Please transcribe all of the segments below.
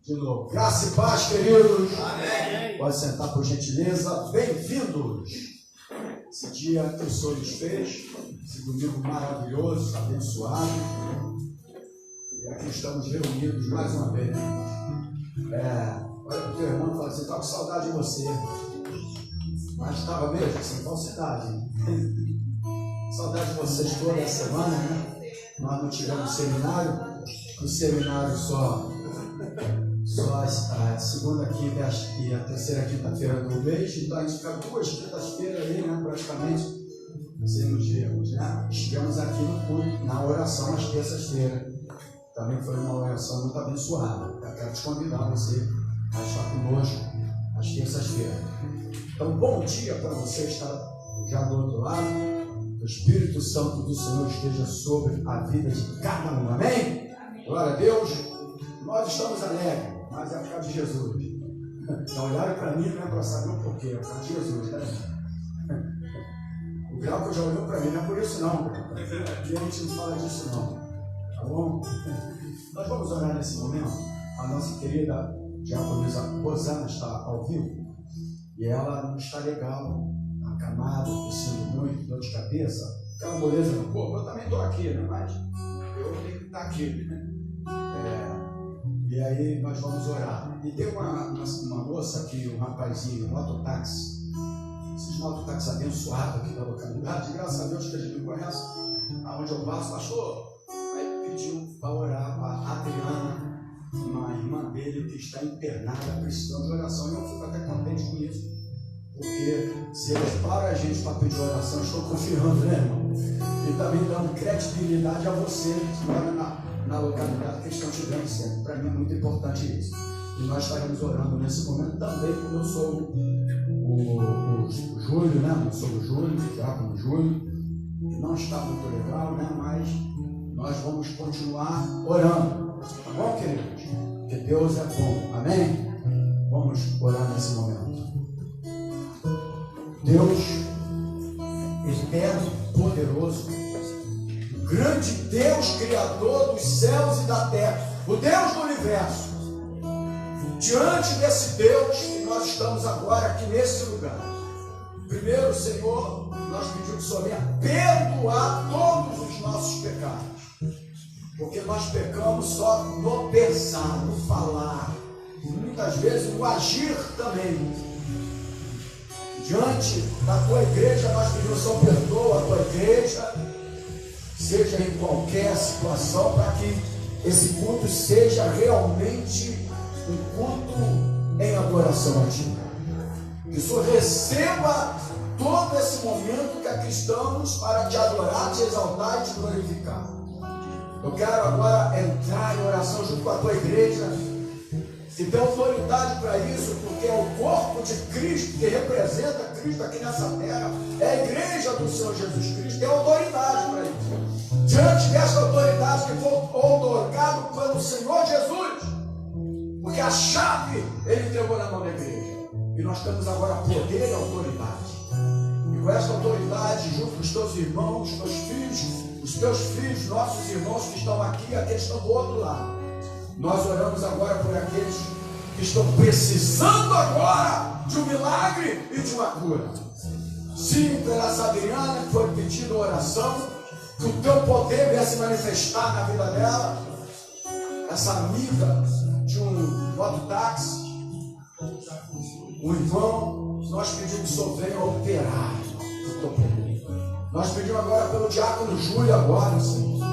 De novo. Graça e paz, queridos. Amém. Pode sentar, por gentileza. Bem-vindos. Esse dia que o Senhor nos fez. Esse domingo maravilhoso, abençoado. E aqui estamos reunidos mais uma vez. Olha para o teu irmão e fala assim: estava com saudade de você. Mas estava mesmo, sem falsidade. Saudade de vocês toda a semana, né? Nós não tivemos seminário. O seminário só a segunda, quinta e a terceira quinta-feira do mês. Então a gente fica 2 quintas-feiras aí, né? Praticamente sem nos vermos, né? Estivemos aqui no culto, na oração às terças-feiras. Também foi uma oração muito abençoada. Eu quero te convidar você a estar conosco às terças-feiras. Então, bom dia para você estar já do outro lado. O Espírito Santo do Senhor esteja sobre a vida de cada um. Amém? Glória a Deus. Nós estamos alegres, mas é por causa de Jesus. Então, olharam para mim, não é para saber o porquê, é por causa de Jesus, né? O grau que eu já olhou para mim não é por isso, não. Aqui a gente não fala disso, não. Tá bom? Nós vamos orar nesse momento. A nossa querida diaconisa Rosana está ao vivo e ela não está legal, acamada, tossindo muito, dor de cabeça, aquela moleza no corpo. Eu também estou aqui, né? Mas eu tenho que estar aqui, né? E aí nós vamos orar. E tem uma moça aqui, um rapazinho, um mototáxi. Esses mototáxis abençoados aqui da localidade, graças a Deus que a gente me conhece, aonde eu passo, pastor. Aí pediu para orar para a Adriana, uma irmã dele que está internada, precisando de oração. E eu fico até contente com isso, porque se eles param a gente para pedir oração, eu estou confiando, né, irmão? E também dando credibilidade a você que mora na localidade que estão te dando sempre. Para mim é muito importante isso. E nós estaremos orando nesse momento também com o meu sogro, o Júlio, né? Meu sogro Júlio, o Júlio, que não está muito legal, né? Mas nós vamos continuar orando. Tá bom, queridos? Porque Deus é bom. Amém? Vamos orar nesse momento. Deus, eterno, poderoso, grande Deus, Criador dos céus e da terra, o Deus do universo. Diante desse Deus que nós estamos agora aqui nesse lugar. Primeiro, Senhor, nós pedimos que o Senhor venha perdoar todos os nossos pecados. Porque nós pecamos só no pensar, no falar, e muitas vezes no agir também. Diante da tua igreja, nós pedimos, Senhor, perdoa a tua igreja, seja em qualquer situação, para que esse culto seja realmente um culto em adoração a Ti. Que o Senhor receba todo esse momento que aqui estamos para Te adorar, Te exaltar e Te glorificar. Eu quero agora entrar em oração junto com a Tua igreja. Se tem autoridade para isso, porque é o corpo de Cristo que representa Cristo aqui nessa terra, é a igreja do Senhor Jesus Cristo, tem autoridade para isso. Diante dessa autoridade que foi outorgado pelo Senhor Jesus, porque a chave Ele entregou na mão da igreja, e nós temos agora poder e autoridade. E com essa autoridade, junto com os teus irmãos, os teus filhos, nossos irmãos que estão aqui, aqueles que estão do outro lado, nós oramos agora por aqueles que estão precisando agora de um milagre e de uma cura. Sim, pela essa Adriana que foi pedindo oração, que o teu poder venha se manifestar na vida dela. Essa amiga de um mototáxi, um irmão, nós pedimos que o Senhor venha operar o teu poder. Nós pedimos agora pelo diácono Júlio agora, Senhor.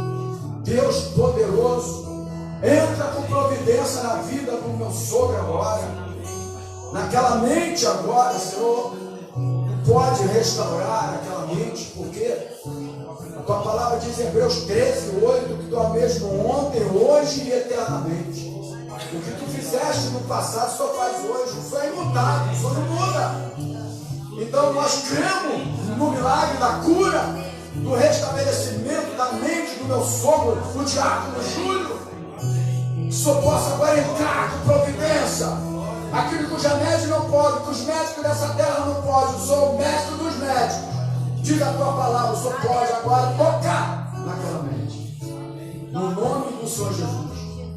Deus poderoso, entra com providência na vida do meu sogro agora, naquela mente agora, Senhor. Pode restaurar aquela mente, porque a tua palavra diz em Hebreus 13:8 que tu é mesmo ontem, hoje e eternamente. O que tu fizeste no passado só faz hoje, o Senhor é imutável, o Senhor não muda. Então nós cremos no milagre da cura, do restabelecimento da mente do meu sogro, o diácono Júlio. Que o Senhor possa agora entrar com providência. Aquilo que os remédios não podem, que os médicos dessa terra não podem. O Senhor é o mestre dos médicos. Diga a tua palavra, o Senhor pode agora tocar naquela mente. No nome do Senhor Jesus.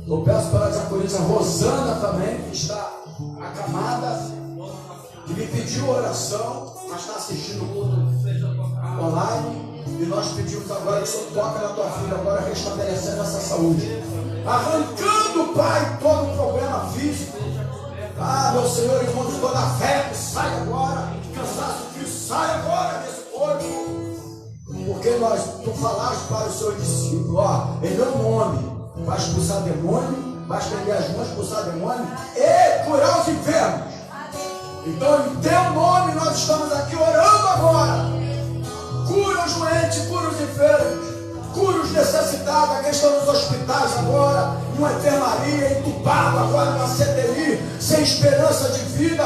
Eu peço pela diaconisa Rosana também, que está acamada, que me pediu oração, mas está assistindo o culto online. E nós pedimos agora que o Senhor toque na tua filha, agora restabelecendo essa saúde. Arrancando, Pai, todo problema físico. Ah, meu Senhor, enquanto toda a febre sai agora, cansaço físico sai agora desse corpo. Porque tu falaste para o seu discípulo, ó, em meu nome, vai expulsar demônio, vai estender as mãos, expulsar demônio e curar os enfermos. Então, em teu nome, nós estamos aqui orando agora. Cura os doentes, cura os enfermos, cura os necessitados, aqueles que estão nos hospitais agora, numa enfermaria, entubado agora na CTI, sem esperança de vida.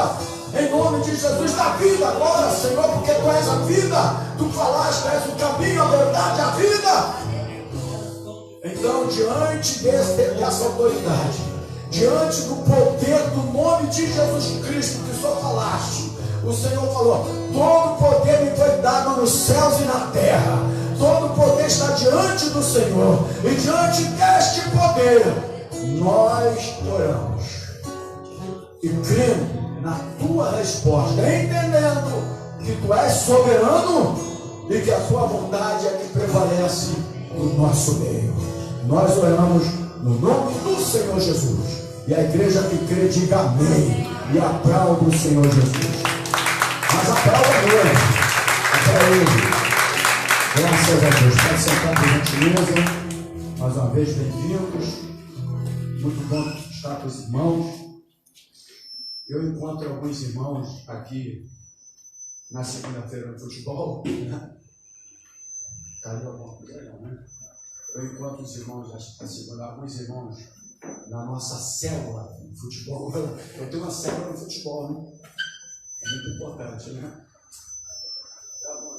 Em nome de Jesus, dá vida agora, Senhor, porque Tu és a vida. Tu falaste, Tu és o caminho, a verdade, a vida. Então, diante dessa autoridade, diante do poder do nome de Jesus Cristo que o Senhor falaste, o Senhor falou: todo poder me foi dado nos céus e na terra. Todo poder está diante do Senhor. E diante deste poder, nós oramos e cremos na tua resposta, entendendo que tu és soberano e que a tua vontade é que prevalece no nosso meio. Nós oramos no nome do Senhor Jesus. E a igreja que crê, diga amém. E aplaude o Senhor Jesus. Mas aplauda mesmo. Aplauda. Graças a Deus. Pode sentar, por gentileza. Mais uma vez, bem-vindos. Muito bom estar com os irmãos. Eu encontro alguns irmãos aqui na segunda-feira no futebol. Caiu alguma coisa, né? Eu encontro os irmãos na segunda, alguns irmãos na nossa célula de futebol. Eu tenho uma célula no futebol, né? É muito importante, né?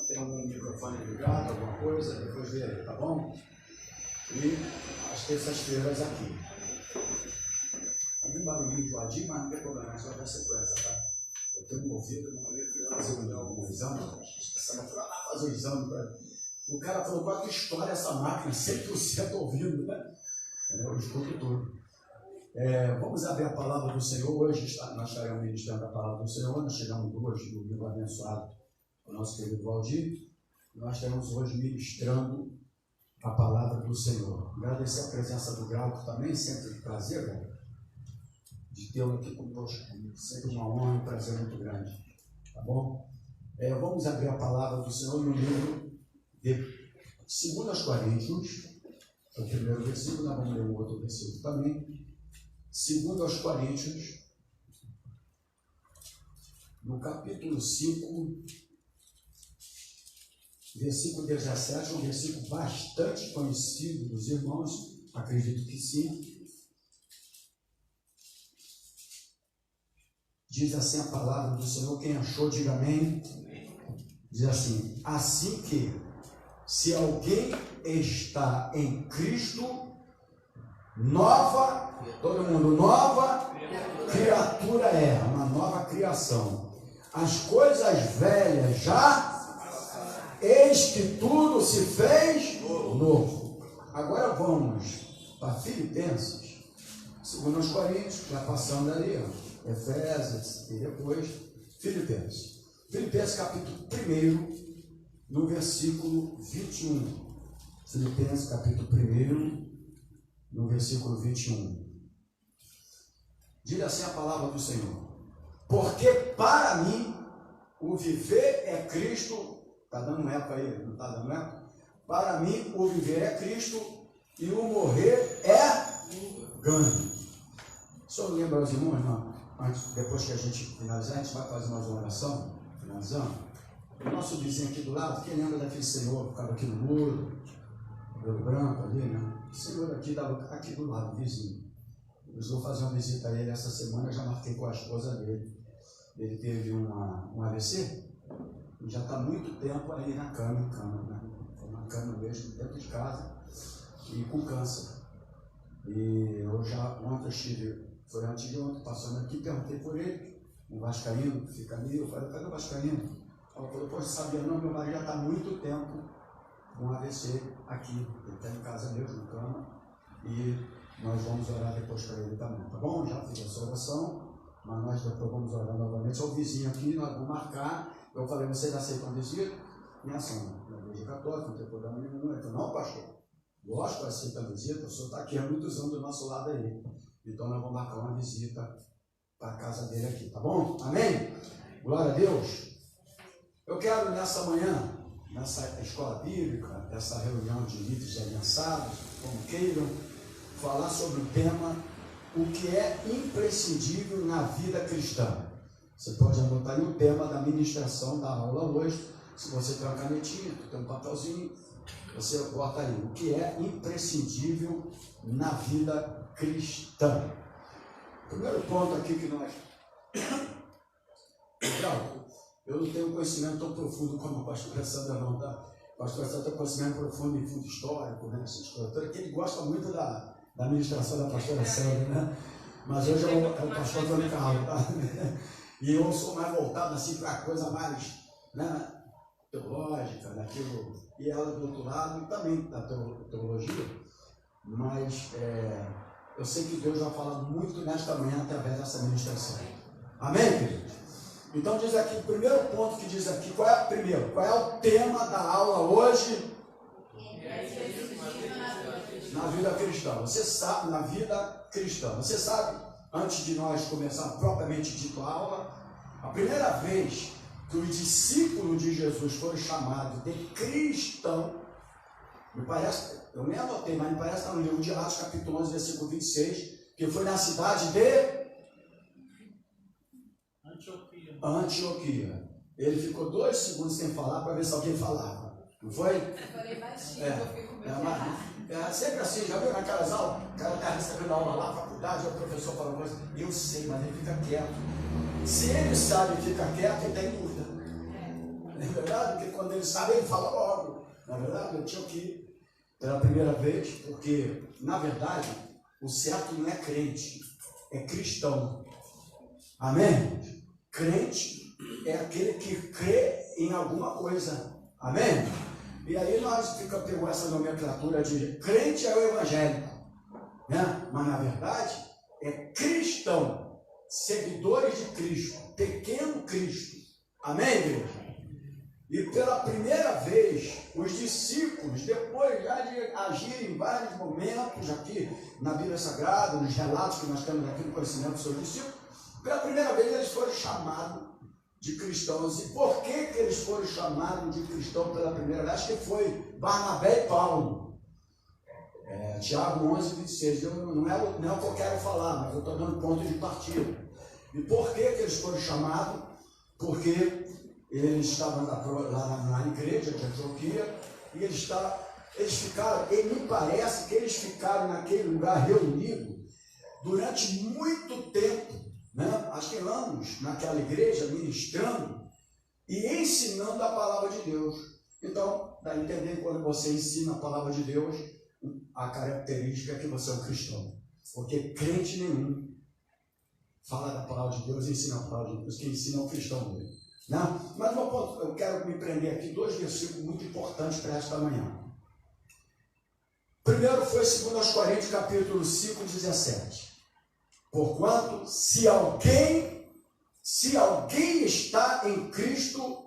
Tem algum microfone ligado, alguma coisa, depois vê aí, tá bom? E às terças-feiras aqui. Tem barulhinho de ladinho, mas não tem problema, é só dar sequência, tá? Eu tenho um ouvido, não ia fazer um exame, fazer um exame. O cara falou: qual que história essa máquina, 100% ouvindo, né? Eu escuto tudo. Vamos abrir a palavra do Senhor. Hoje nós estaremos ministrando a palavra do Senhor. Nós chegamos hoje no domingo abençoado com o nosso querido Valdir. Nós estamos hoje ministrando a palavra do Senhor. Agradecer a presença do Glauco também, sempre um prazer, né, de tê-lo aqui conosco. Sempre uma honra e um prazer muito grande. Tá bom? Vamos abrir a palavra do Senhor no livro de 2 Coríntios, o primeiro versículo. Nós vamos ler um outro versículo também. 2 Coríntios, no capítulo 5, versículo 17, um versículo bastante conhecido dos irmãos, acredito que sim. Diz assim a palavra do Senhor, quem achou, diga amém. Diz assim: assim que, se alguém está em Cristo, nova, todo mundo, nova criatura é, uma nova criação. As coisas velhas já, eis que tudo se fez novo. Agora vamos para Filipenses, 2 Coríntios, já passando ali, Efésios e depois Filipenses. Filipenses capítulo 1, no versículo 21. Filipenses capítulo 1, no versículo 21. Diz assim a palavra do Senhor: porque para mim o viver é Cristo. Está dando eco aí? Não está dando eco? Para mim o viver é Cristo e o morrer é ganho. O senhor lembra os irmãos, não? Antes, depois que a gente finalizar, a gente vai fazer mais uma oração, finalizando. O nosso vizinho aqui do lado, quem lembra daquele senhor que ficava aqui no muro, cabelo branco ali, né? O senhor aqui do lado, vizinho. Eu vou fazer uma visita a ele essa semana, já marquei com a esposa dele. Ele teve um AVC e já está muito tempo aí na cama, né? Na cama mesmo, dentro de casa, e com câncer. E eu já ontem estive, foi antes de ontem, passando aqui, perguntei por ele, um vascaíno que fica ali. Eu falei: cadê o vascaíno? Ela falou: poxa, sabia não, meu marido já está há muito tempo com AVC aqui. Ele está em casa mesmo, na cama. E nós vamos orar depois para ele também, tá bom? Já fiz essa oração, mas nós depois vamos orar novamente. Sou o vizinho aqui, nós vamos marcar. Eu falei, vocês aceitam a visita? Minha ação, na igreja católica, não tem problema nenhum. Ele falou, não, pastor, lógico que aceita a visita, o senhor está aqui há muitos anos do nosso lado aí. Então nós vamos marcar uma visita para a casa dele aqui, tá bom? Amém? Glória a Deus. Eu quero nessa manhã, nessa escola bíblica, essa reunião de líderes aliançados, como queiram, falar sobre o tema, o que é imprescindível na vida cristã. Você pode anotar aí o tema da ministração da aula hoje. Se você tem uma canetinha, tem um papelzinho, você bota aí, o que é imprescindível na vida cristã. Primeiro ponto aqui que nós... Eu não tenho conhecimento tão profundo como o pastor Sandra não, tá? O pastor Sandra tem conhecimento profundo em fundo histórico, né? Essas coisas, que ele gosta muito da ministração da pastora Sandra, né? Mas hoje é o pastor Antônio Carlos, tá? E eu sou mais voltado assim para a coisa mais, né, teológica, daquilo, e ela do outro lado também da teologia, mas eu sei que Deus vai falar muito nesta manhã através dessa ministração. Amém, queridos? Então diz aqui, o primeiro ponto que diz aqui, qual é o tema da aula hoje? Na vida cristã. Você sabe, na vida cristã. Você sabe, antes de nós começar propriamente dito a aula, a primeira vez que os discípulos de Jesus foram chamados de cristão, me parece, eu nem anotei, mas me parece que está no livro de Atos, capítulo 11, versículo 26, que foi na cidade de Antioquia. Ele ficou 2 segundos sem falar para ver se alguém falava. Não foi? Eu falei baixinho, eu fiquei com medo. Sempre assim, já viu naquelas aulas? O cara está recebendo aula lá, faculdade, o professor fala uma coisa, eu sei, mas ele fica quieto. Se ele sabe e fica quieto, ele tem dúvida. Não é verdade? Porque quando ele sabe, ele fala logo. Na verdade, eu tinha que ir pela primeira vez, porque, na verdade, o certo não é crente, é cristão. Amém? Crente é aquele que crê em alguma coisa. Amém? E aí nós pegou essa nomenclatura de crente é o evangélico, né? Mas na verdade é cristão, seguidores de Cristo, pequeno Cristo. Amém, igreja? E pela primeira vez, os discípulos, depois já de agir em vários momentos aqui na Bíblia Sagrada, nos relatos que nós temos aqui no conhecimento dos seus discípulos, pela primeira vez eles foram chamados de cristãos. E por que eles foram chamados de cristãos pela primeira vez? Acho que foi Barnabé e Paulo. Tiago 11, 26. Não é o que eu quero falar, mas eu estou dando ponto de partida. E por que eles foram chamados? Porque eles estavam lá na igreja de Antioquia e e me parece que eles ficaram naquele lugar reunidos durante muito tempo, né? Acho que anos naquela igreja, ministrando e ensinando a palavra de Deus. Então, dá a entender quando você ensina a palavra de Deus, a característica é que você é um cristão. Porque crente nenhum fala da palavra de Deus e ensina a palavra de Deus. Quem ensina é um cristão dele. Não? Mas meu ponto, eu quero me prender aqui 2 versículos muito importantes para esta manhã. Primeiro foi 2 Coríntios, capítulo 5, 17. Porquanto, se alguém está em Cristo,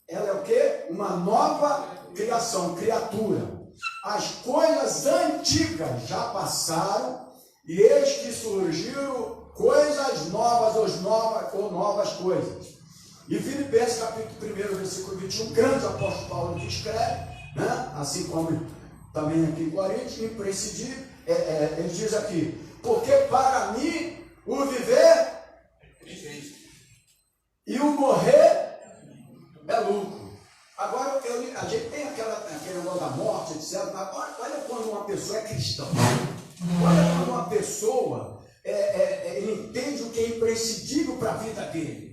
ela é o quê? Uma nova criação, criatura. As coisas antigas já passaram, e eis que surgiram coisas novas ou novas coisas. E Filipenses, capítulo 1, versículo 21, grande apóstolo Paulo que escreve, né? Assim como também aqui em Coríntios, imprescindível, ele diz aqui, porque para mim o viver e o morrer é lucro. Agora, a gente tem aquele negócio da morte, etc. Mas olha quando uma pessoa é cristã. Olha quando uma pessoa ele entende o que é imprescindível para a vida dele.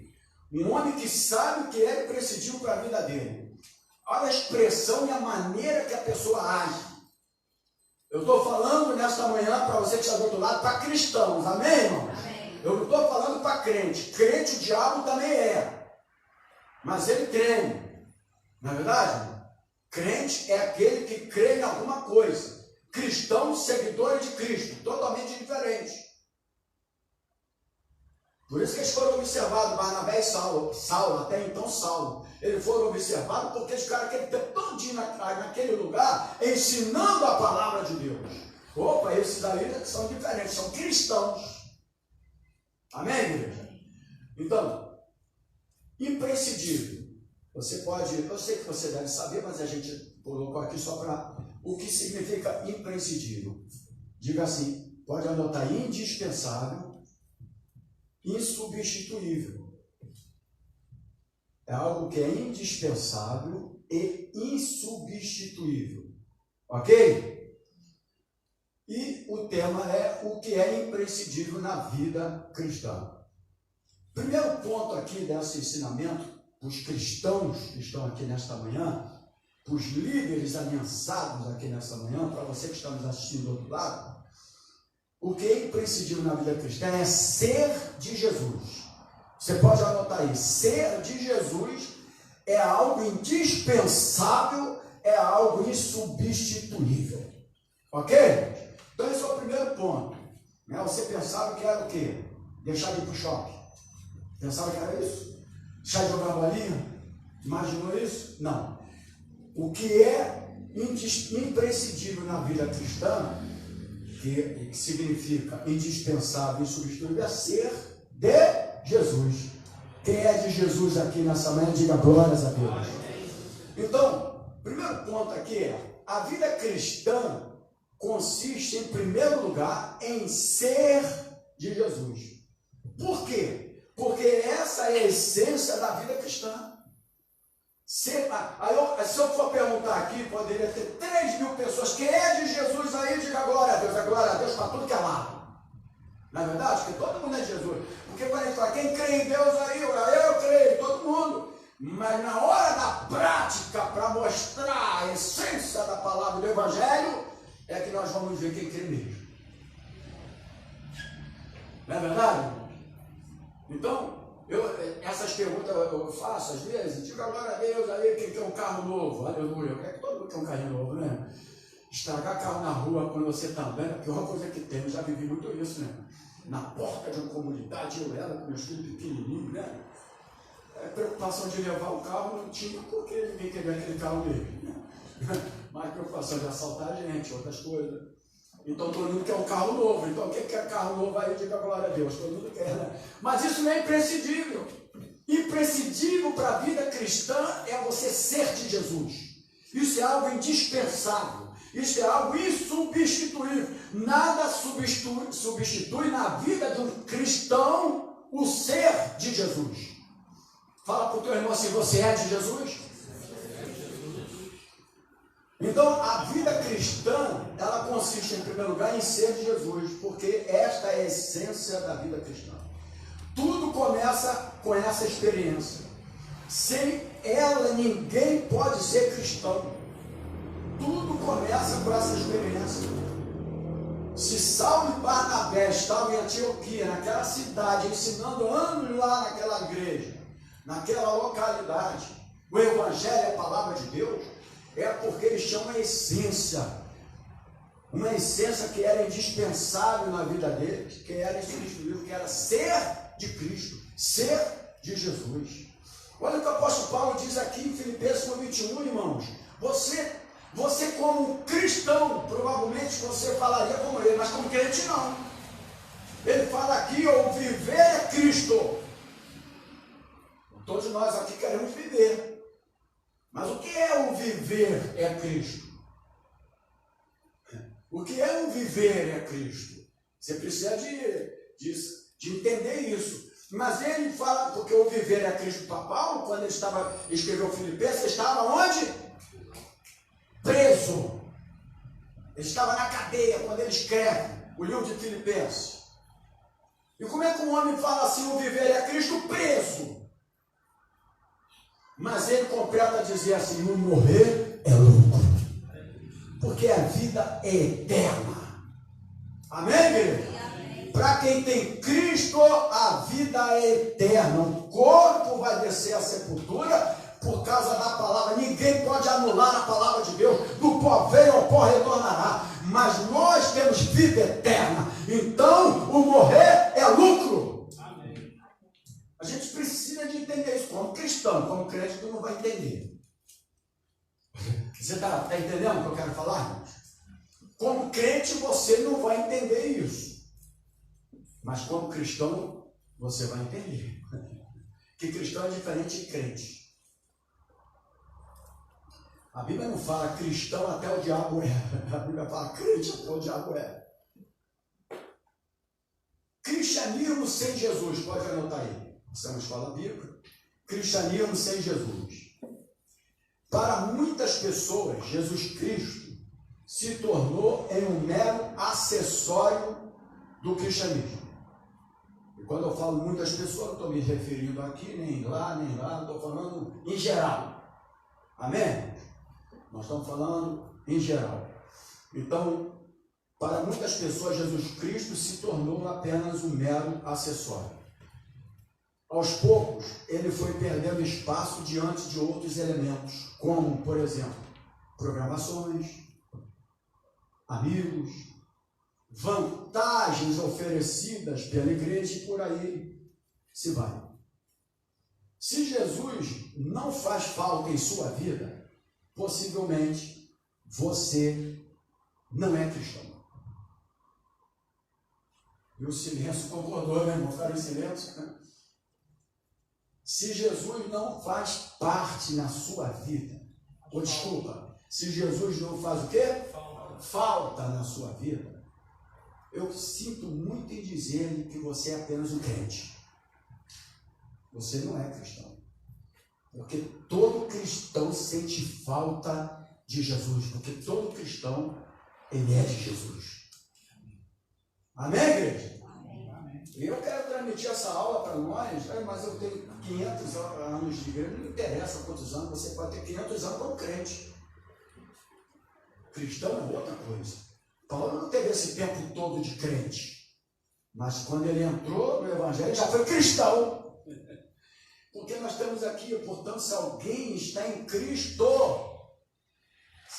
Um homem que sabe o que é imprescindível para a vida dele. Olha a expressão e a maneira que a pessoa age. Eu estou falando nesta manhã para você que está do outro lado, para cristãos, amém, irmão? Amém. Eu não estou falando para crente. Crente o diabo também é. Mas ele crê. Não é verdade? Crente é aquele que crê em alguma coisa. cristãos seguidores de Cristo, totalmente diferentes. Por isso que eles foram observados, Barnabé e Saulo, até então Saulo. Eles foram observados porque eles ficaram aquele tempo todinho naquele lugar, ensinando a palavra de Deus. Opa, esses aí são diferentes, são cristãos. Amém, igreja? Então, imprescindível. Você pode, eu sei que você deve saber, mas a gente colocou aqui só para o que significa imprescindível. Diga assim, pode anotar indispensável, insubstituível. É algo que é indispensável e insubstituível. Ok? E o tema é o que é imprescindível na vida cristã. Primeiro ponto aqui desse ensinamento, para os cristãos que estão aqui nesta manhã, para os líderes aliançados aqui nesta manhã, para você que está nos assistindo do outro lado, o que é imprescindível na vida cristã é ser de Jesus. Você pode anotar aí, ser de Jesus é algo indispensável, é algo insubstituível. Ok? Então esse é o primeiro ponto. Você pensava que era o quê? Deixar de ir para o shopping. Pensava que era isso? Deixar de jogar bolinha? Imaginou isso? Não. O que é imprescindível na vida cristã, que significa indispensável e insubstituível, é ser de Jesus. Quem é de Jesus aqui nessa manhã, diga glórias a Deus. Então, primeiro ponto aqui é, a vida cristã consiste, em primeiro lugar, em ser de Jesus. Por quê? Porque essa é a essência da vida cristã. Se eu for perguntar aqui, poderia ter 3.000 pessoas. Quem é de Jesus aí, diga glória a Deus para tudo que é lado. Não é verdade? Porque todo mundo é de Jesus. Porque quando a gente fala, quem crê em Deus aí, eu creio, todo mundo. Mas na hora da prática, para mostrar a essência da palavra do Evangelho, é que nós vamos ver quem crê mesmo. Não é verdade? Então, essas perguntas eu faço às vezes, diga glória a Deus aí, quem quer um carro novo, aleluia, eu quero que todo mundo quer um carro novo, né? Estragar carro na rua quando você está andando é a pior coisa que tem, eu já vivi muito isso, né? Na porta de uma comunidade, eu era com meus filhos pequenininhos, né? A preocupação de levar o carro não tinha, porque ninguém queria aquele carro dele, né? Mas preocupação de assaltar a gente, outras coisas. Então todo mundo quer um carro novo. Então quem quer carro novo aí, diga glória a Deus. Todo mundo quer, né? Mas isso não é imprescindível. Imprescindível para a vida cristã é você ser de Jesus. Isso é algo indispensável. Isso é algo insubstituível. Nada substitui na vida de um cristão o ser de Jesus. Fala para o teu irmão assim, você é de Jesus? Então, a vida cristã, ela consiste, em primeiro lugar, em ser de Jesus, porque esta é a essência da vida cristã. Tudo começa com essa experiência. Sem ela, ninguém pode ser cristão. Tudo começa com essa experiência. Se Saulo e Barnabé estavam em Antioquia, naquela cidade, ensinando anos lá naquela igreja, naquela localidade, o Evangelho, a palavra de Deus, é porque eles tinham uma essência que era indispensável na vida deles, que era insubstituível, que era ser de Cristo, ser de Jesus. Olha o que o apóstolo Paulo diz aqui em Filipenses 1:21, irmãos. Você como cristão, provavelmente você falaria como ele, mas como crente não. Ele fala aqui, o viver é Cristo. Todos nós aqui queremos viver. Mas o que é o viver é Cristo? O que é o viver é Cristo? Você precisa de entender isso. Mas ele fala, porque o viver é Cristo para Paulo, quando ele escreveu Filipenses, ele estava onde? Preso. Ele estava na cadeia quando ele escreve o livro de Filipenses. E como é que um homem fala assim, o viver é Cristo preso? Mas ele completa a dizer assim, o morrer é lucro, porque a vida é eterna. Amém, igreja? Para quem tem Cristo, a vida é eterna. O corpo vai descer à sepultura por causa da palavra. Ninguém pode anular a palavra de Deus. Do pó veio ao pó retornará. mas nós temos vida eterna. Então, o morrer é lucro. Amém. A gente precisa de entender isso. Como cristão, como crente, tu não vai entender. Você está entendendo o que eu quero falar, irmãos? Como crente, você não vai entender isso. Mas como cristão, você vai entender. Que cristão é diferente de crente. A Bíblia não fala cristão até o diabo é. A Bíblia fala crente até o diabo é. Cristianismo sem Jesus, pode anotar aí. Isso é uma escola bíblica. Cristianismo sem Jesus. Para muitas pessoas, Jesus Cristo se tornou em um mero acessório do cristianismo. E quando eu falo muitas pessoas, não estou me referindo aqui, nem lá, estou falando em geral. Amém? Nós estamos falando em geral. Então, para muitas pessoas, Jesus Cristo se tornou apenas um mero acessório. Aos poucos, ele foi perdendo espaço diante de outros elementos, como, por exemplo, programações, amigos, vantagens oferecidas pela igreja e por aí se vai. Se Jesus não faz falta em sua vida, possivelmente você não é cristão. E o silêncio concordou, né, irmão? Ficaram em silêncio, né? Se Jesus não faz parte na sua vida, ou desculpa, se Jesus não faz o quê? Falta na sua vida, eu sinto muito em dizer que você é apenas um crente. Você não é cristão. Porque todo cristão sente falta de Jesus, porque todo cristão, ele é de Jesus. Amém, igreja? Eu quero transmitir essa aula para nós, mas eu tenho 500 anos de igreja, não interessa quantos anos, você pode ter 500 anos como crente. Cristão é outra coisa. Paulo não teve esse tempo todo de crente, mas quando ele entrou no evangelho, já foi cristão. Porque nós estamos aqui, portanto, se alguém está em Cristo,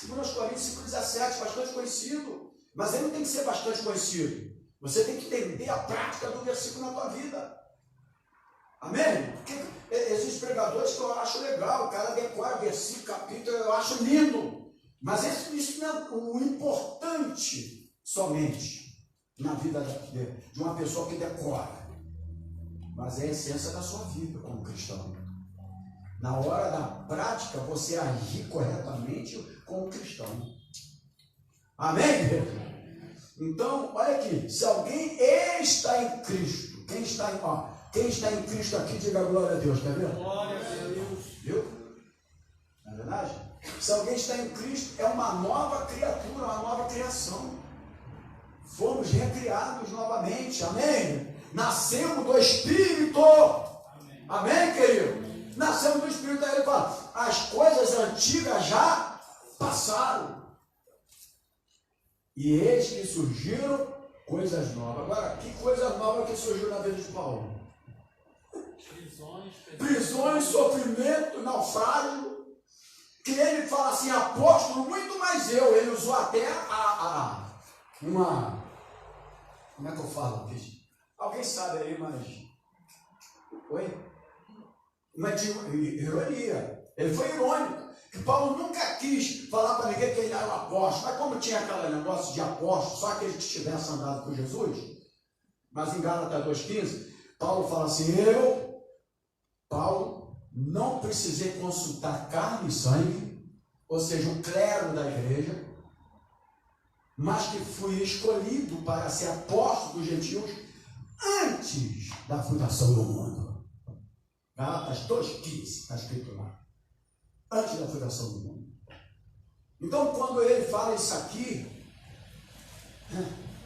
2 Coríntios 5,17, bastante conhecido, mas ele não tem que ser bastante conhecido. Você tem que entender a prática do versículo na tua vida. Amém? Porque existem pregadores que eu acho legal, o cara decora versículo, capítulo, eu acho lindo. Mas isso não é o importante somente na vida de uma pessoa que decora. Mas é a essência da sua vida como cristão. Na hora da prática, você agir corretamente como cristão. Amém, Pedro? Então, olha aqui, se alguém está em Cristo, quem está em Cristo aqui, diga glória a Deus, tá vendo? Glória a Deus. Viu? Não é verdade? Se alguém está em Cristo, é uma nova criatura, uma nova criação. Fomos recriados novamente, amém? Nascemos do Espírito, amém, querido? Nascemos do Espírito, aí ele fala, as coisas antigas já passaram. E eis que surgiram coisas novas. Agora, que coisa nova que surgiu na vida de Paulo? Prisões, sofrimento, naufrágio. Que ele fala assim, apóstolo, muito mais eu. Ele usou até uma... Como é que eu falo? Alguém sabe aí, mas... Oi? Uma ironia. Ele foi irônico. Que Paulo nunca quis falar para ninguém que ele era um apóstolo, mas como tinha aquele negócio de apóstolo, só aquele que tivesse andado com Jesus, mas em Gálatas 2,15, Paulo fala assim, Paulo, não precisei consultar carne e sangue, ou seja, o clero da igreja, mas que fui escolhido para ser apóstolo dos gentios antes da fundação do mundo. Gálatas 2,15, está escrito lá. Antes da fundação do mundo. Então, quando ele fala isso aqui,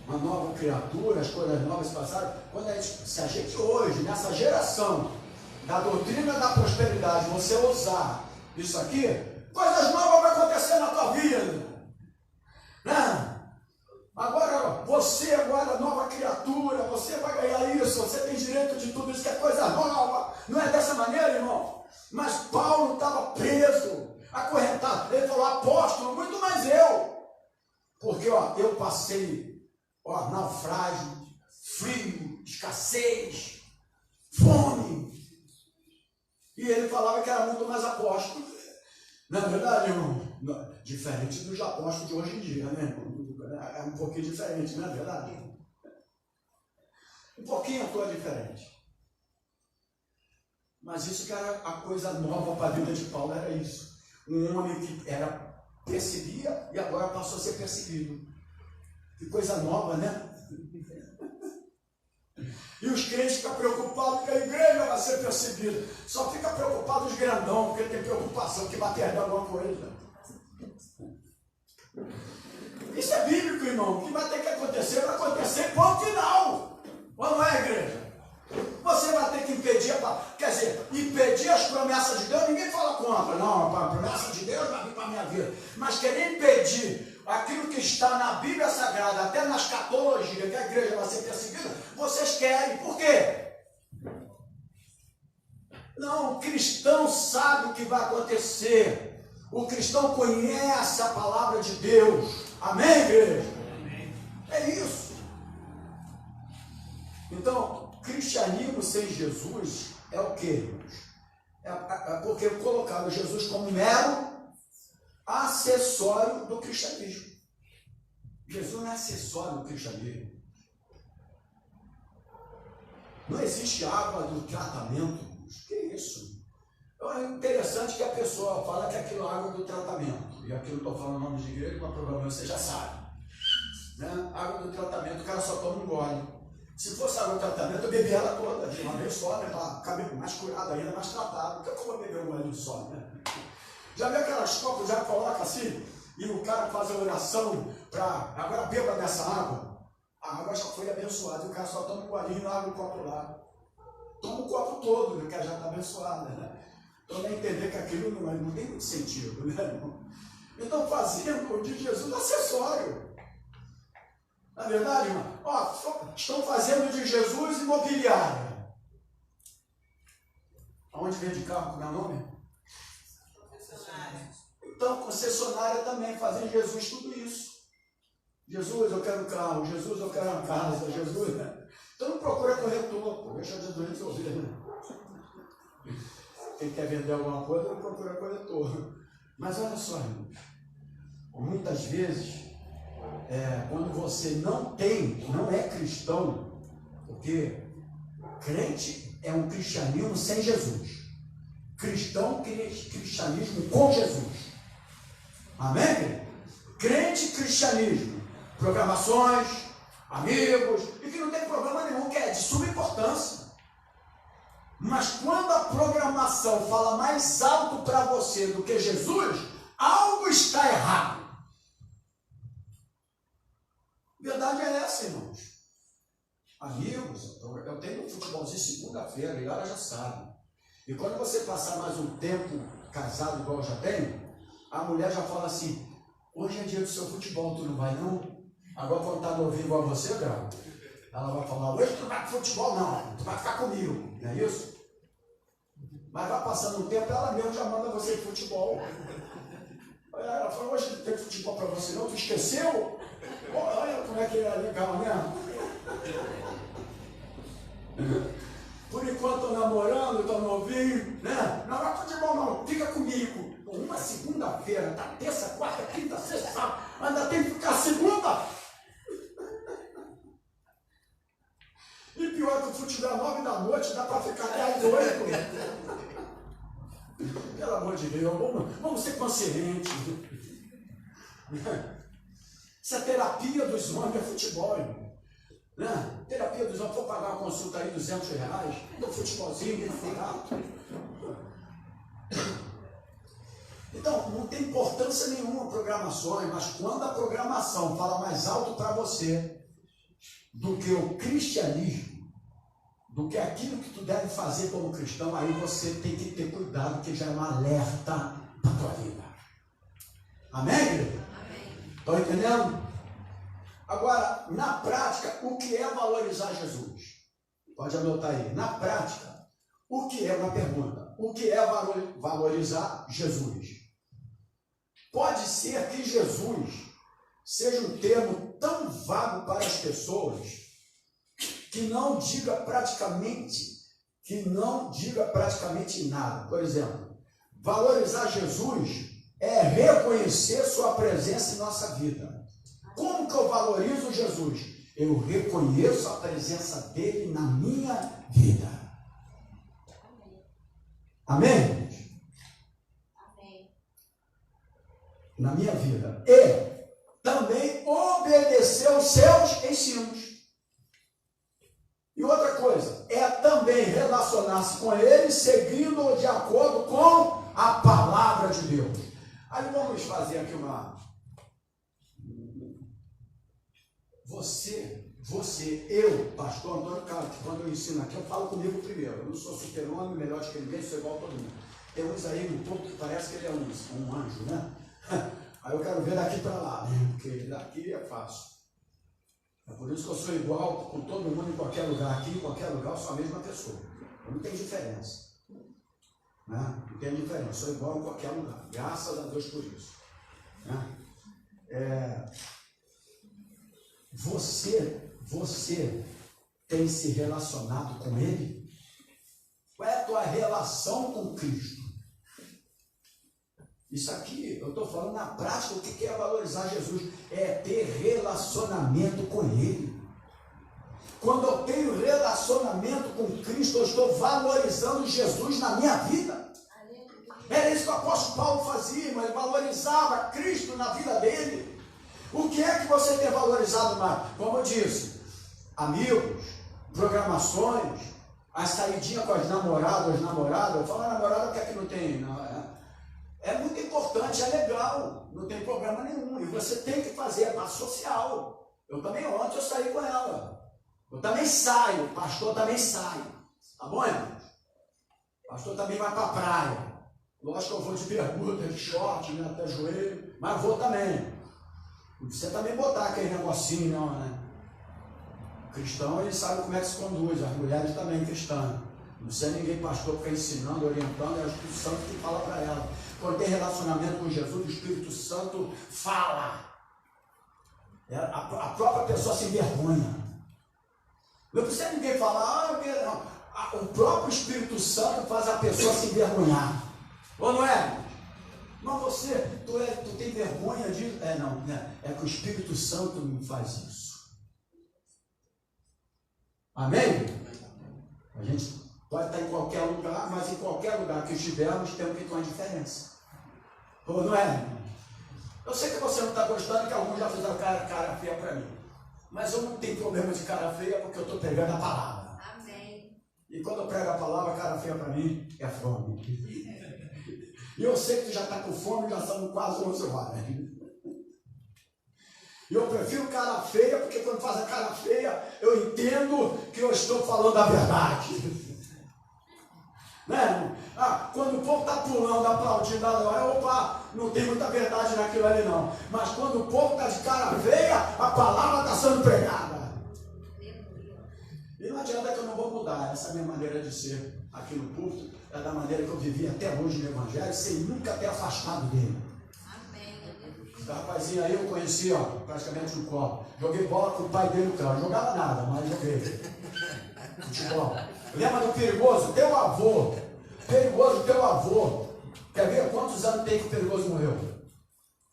uma nova criatura, as coisas novas passaram, se a gente hoje, nessa geração da doutrina da prosperidade, você usar isso aqui, coisas novas vão acontecer na tua vida. Né? Agora, você agora, nova criatura, você vai ganhar isso, você tem direito de tudo isso, que é coisa nova. Não é dessa maneira, irmão? Mas Paulo estava preso, acorrentado. Ele falou, apóstolo, muito mais eu. Porque eu passei naufrágio, frio, escassez, fome. E ele falava que era muito mais apóstolo. Não é verdade, irmão? Diferente dos apóstolos de hoje em dia, né, irmão? É um pouquinho diferente, não é verdade? Um pouquinho à toa diferente. Mas isso que era a coisa nova para a vida de Paulo, era isso. Um homem que perseguia e agora passou a ser perseguido. Que coisa nova, né? E os crentes ficam preocupados que a igreja vai ser perseguida. Só fica preocupado os grandão, porque tem preocupação que vai perder alguma coisa. Isso é bíblico, irmão. O que vai ter que acontecer, vai acontecer ponto final. Ou não é, igreja? Você vai ter que impedir, quer dizer, impedir as promessas de Deus, ninguém fala contra. Não, a promessa de Deus vai vir para a minha vida. Mas querer impedir aquilo que está na Bíblia Sagrada, até na escatologia, que a igreja vai ser perseguida, vocês querem. Por quê? Não, o cristão sabe o que vai acontecer. O cristão conhece a palavra de Deus. Amém, igreja? Amém. É isso. Então, cristianismo sem Jesus é o quê? Porque colocaram Jesus como mero acessório do cristianismo. Jesus não é acessório do cristianismo. Não existe água do tratamento. Que isso? É interessante que a pessoa fala que aquilo é água do tratamento. E aquilo que eu estou falando no nome de igreja, mas provavelmente você já sabe. Né? Água do tratamento, o cara só toma um gole. Se fosse água do tratamento, eu bebia ela toda, de uma vez só, né? Para ficar mais curado ainda, mais tratado. Por que eu vou beber um gole só, né? Já viu aquelas copas, já coloca assim, e o cara faz a oração para, agora beba dessa água. A água já foi abençoada, e o cara só toma um golinho e abre o copo lá. Toma o copo todo, porque já está abençoada, né? Então, nem entender que aquilo não tem muito sentido, né? Então, fazendo de Jesus acessório. Na verdade, irmão, estão fazendo de Jesus imobiliária. Aonde vende carro, como é o nome? Concessionária. Então, concessionária também, fazem Jesus tudo isso. Jesus, eu quero um carro. Jesus, eu quero uma casa. Jesus, né? Então, não procura corretor, pô. Deixa Jesus resolver, né? Quem quer vender alguma coisa, não procura corretor. Mas olha só, irmãos. Muitas vezes, quando você não é cristão, porque crente é um cristianismo sem Jesus. Cristão, cristianismo com Jesus. Amém? Crente, cristianismo. Programações, amigos, e que não tem problema nenhum, que é de suma importância. Mas quando a programação fala mais alto para você do que Jesus, algo está errado. Verdade é essa, irmãos. Amigos, eu tenho um futebolzinho segunda-feira, e ela já sabe. E quando você passar mais um tempo casado, igual eu já tenho, a mulher já fala assim: hoje é dia do seu futebol, tu não vai não? Agora quando está novinho igual a você, Grau, ela vai falar: hoje tu não vai pro futebol não, tu vai ficar comigo, não é isso? Mas vai passando um tempo, ela mesmo já manda você pro futebol. Ela fala: hoje não tem futebol para você não, tu esqueceu? Olha como é que é legal, né? Por enquanto estou namorando, estou novinho, né? Não vai futebol não, fica comigo. Uma segunda-feira, tá terça, quarta, quinta, sexta, sábado, ainda tem que ficar segunda. E pior que o futebol é 9 da noite, dá para ficar até às 8. Pelo amor de Deus, vamos ser conscientes. Isso é terapia dos homens, é futebol, irmão. Né? Terapia dos homens, for pagar uma consulta aí, R$200, no futebolzinho, não foi rápido. Então, não tem importância nenhuma programações, mas quando a programação fala mais alto para você do que o cristianismo, do que aquilo que tu deve fazer como cristão, aí você tem que ter cuidado, que já é um alerta para a tua vida. Amém, igreja? Estão entendendo? Agora, na prática, o que é valorizar Jesus? Pode anotar aí. Na prática, o que é uma pergunta? O que é valorizar Jesus? Pode ser que Jesus seja um termo tão vago para as pessoas que não diga praticamente nada. Por exemplo, valorizar Jesus é reconhecer sua presença em nossa vida. Como que eu valorizo Jesus? Eu reconheço a presença dele na minha vida. Amém? Amém. Na minha vida. E também obedecer aos seus ensinos. E outra coisa, é também relacionar-se com ele, seguindo de acordo com a palavra de Deus. Aí vamos fazer aqui eu, pastor Antônio Carlos, que quando eu ensino aqui, eu falo comigo primeiro. Eu não sou super-homem, melhor de que ninguém, sou igual a todo mundo. Tem uns aí no povo que parece que ele é um anjo, né? Aí eu quero ver daqui para lá, né? Porque daqui é fácil. É por isso que eu sou igual com todo mundo em qualquer lugar. Aqui, em qualquer lugar, eu sou a mesma pessoa. Eu não tenho diferença. Né? Não tem diferença. Eu sou igual em qualquer lugar. Graças a Deus por isso. Né? Você tem se relacionado com Ele? Qual é a tua relação com Cristo? Isso aqui, eu estou falando na prática, o que é valorizar Jesus? É ter relacionamento com Ele. Quando eu tenho relacionamento com Cristo, eu estou valorizando Jesus na minha vida. Era isso que o apóstolo Paulo fazia, mas ele valorizava Cristo na vida dele. O que é que você tem valorizado mais? Como eu disse, amigos, programações, a saidinha com as namoradas. Eu falo namorada, o que é que não tem? Não, é muito importante, é legal, não tem problema nenhum. E você tem que fazer a parte social. Eu também ontem eu saí com ela. Eu também saio, o pastor também sai. Tá bom, irmãos? O pastor também vai para a praia. Lógico que eu vou de bermuda, de short, né, até joelho, mas vou também. Você também botar aquele negocinho, não, né? Cristão, ele sabe como é que se conduz, as mulheres também cristãs. Não precisa ninguém, pastor, ficar ensinando, orientando, é o Espírito Santo que fala para ela. Quando tem relacionamento com Jesus, o Espírito Santo fala. A própria pessoa se envergonha. Não precisa ninguém falar, o próprio Espírito Santo faz a pessoa se envergonhar. Ou não é? Mas tu tem vergonha disso? Não, é que o Espírito Santo me faz isso. Amém? A gente pode estar em qualquer lugar, mas em qualquer lugar que estivermos, temos que ter uma diferença. Ou não é? Eu sei que você não está gostando, que alguns já fizeram cara feia para mim. Mas eu não tenho problema de cara feia, porque eu estou pregando a palavra. Amém. E quando eu prego a palavra, cara feia para mim é fome. E eu sei que tu já está com fome, já são quase 11 horas. E eu prefiro cara feia, porque quando faz a cara feia, eu entendo que eu estou falando a verdade. Né? Quando o povo está pulando, aplaudindo, opa, não tem muita verdade naquilo ali não. Mas quando o povo está de cara feia, a palavra está sendo pregada. E não adianta que eu não vou mudar. Essa é a minha maneira de ser aqui no púlpito. É da maneira que eu vivi até hoje no Evangelho, sem nunca ter afastado dele. Amém. Esse rapazinho aí eu conheci, praticamente no colo. Joguei bola com o pai dele no campo. Não jogava nada, mas joguei. Futebol. Lembra do Perigoso? Teu avô. Perigoso, teu avô. Quer ver quantos anos tem que o Perigoso morreu?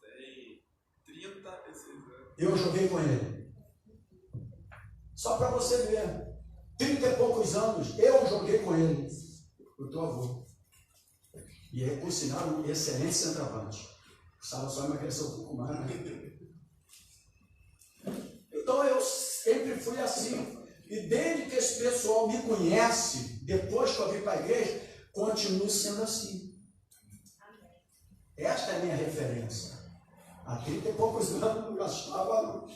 Tem 36 anos. Eu joguei com ele. Só para você ver. 30 e poucos anos, eu joguei com ele. O teu avô. E é, por sinal, um excelente centroavante. Estava só emagreceu um pouco mais. Né? Então eu sempre fui assim. E desde que esse pessoal me conhece, depois que eu vim para a igreja, continuo sendo assim. Esta é a minha referência. Há 30 e poucos anos eu já estava.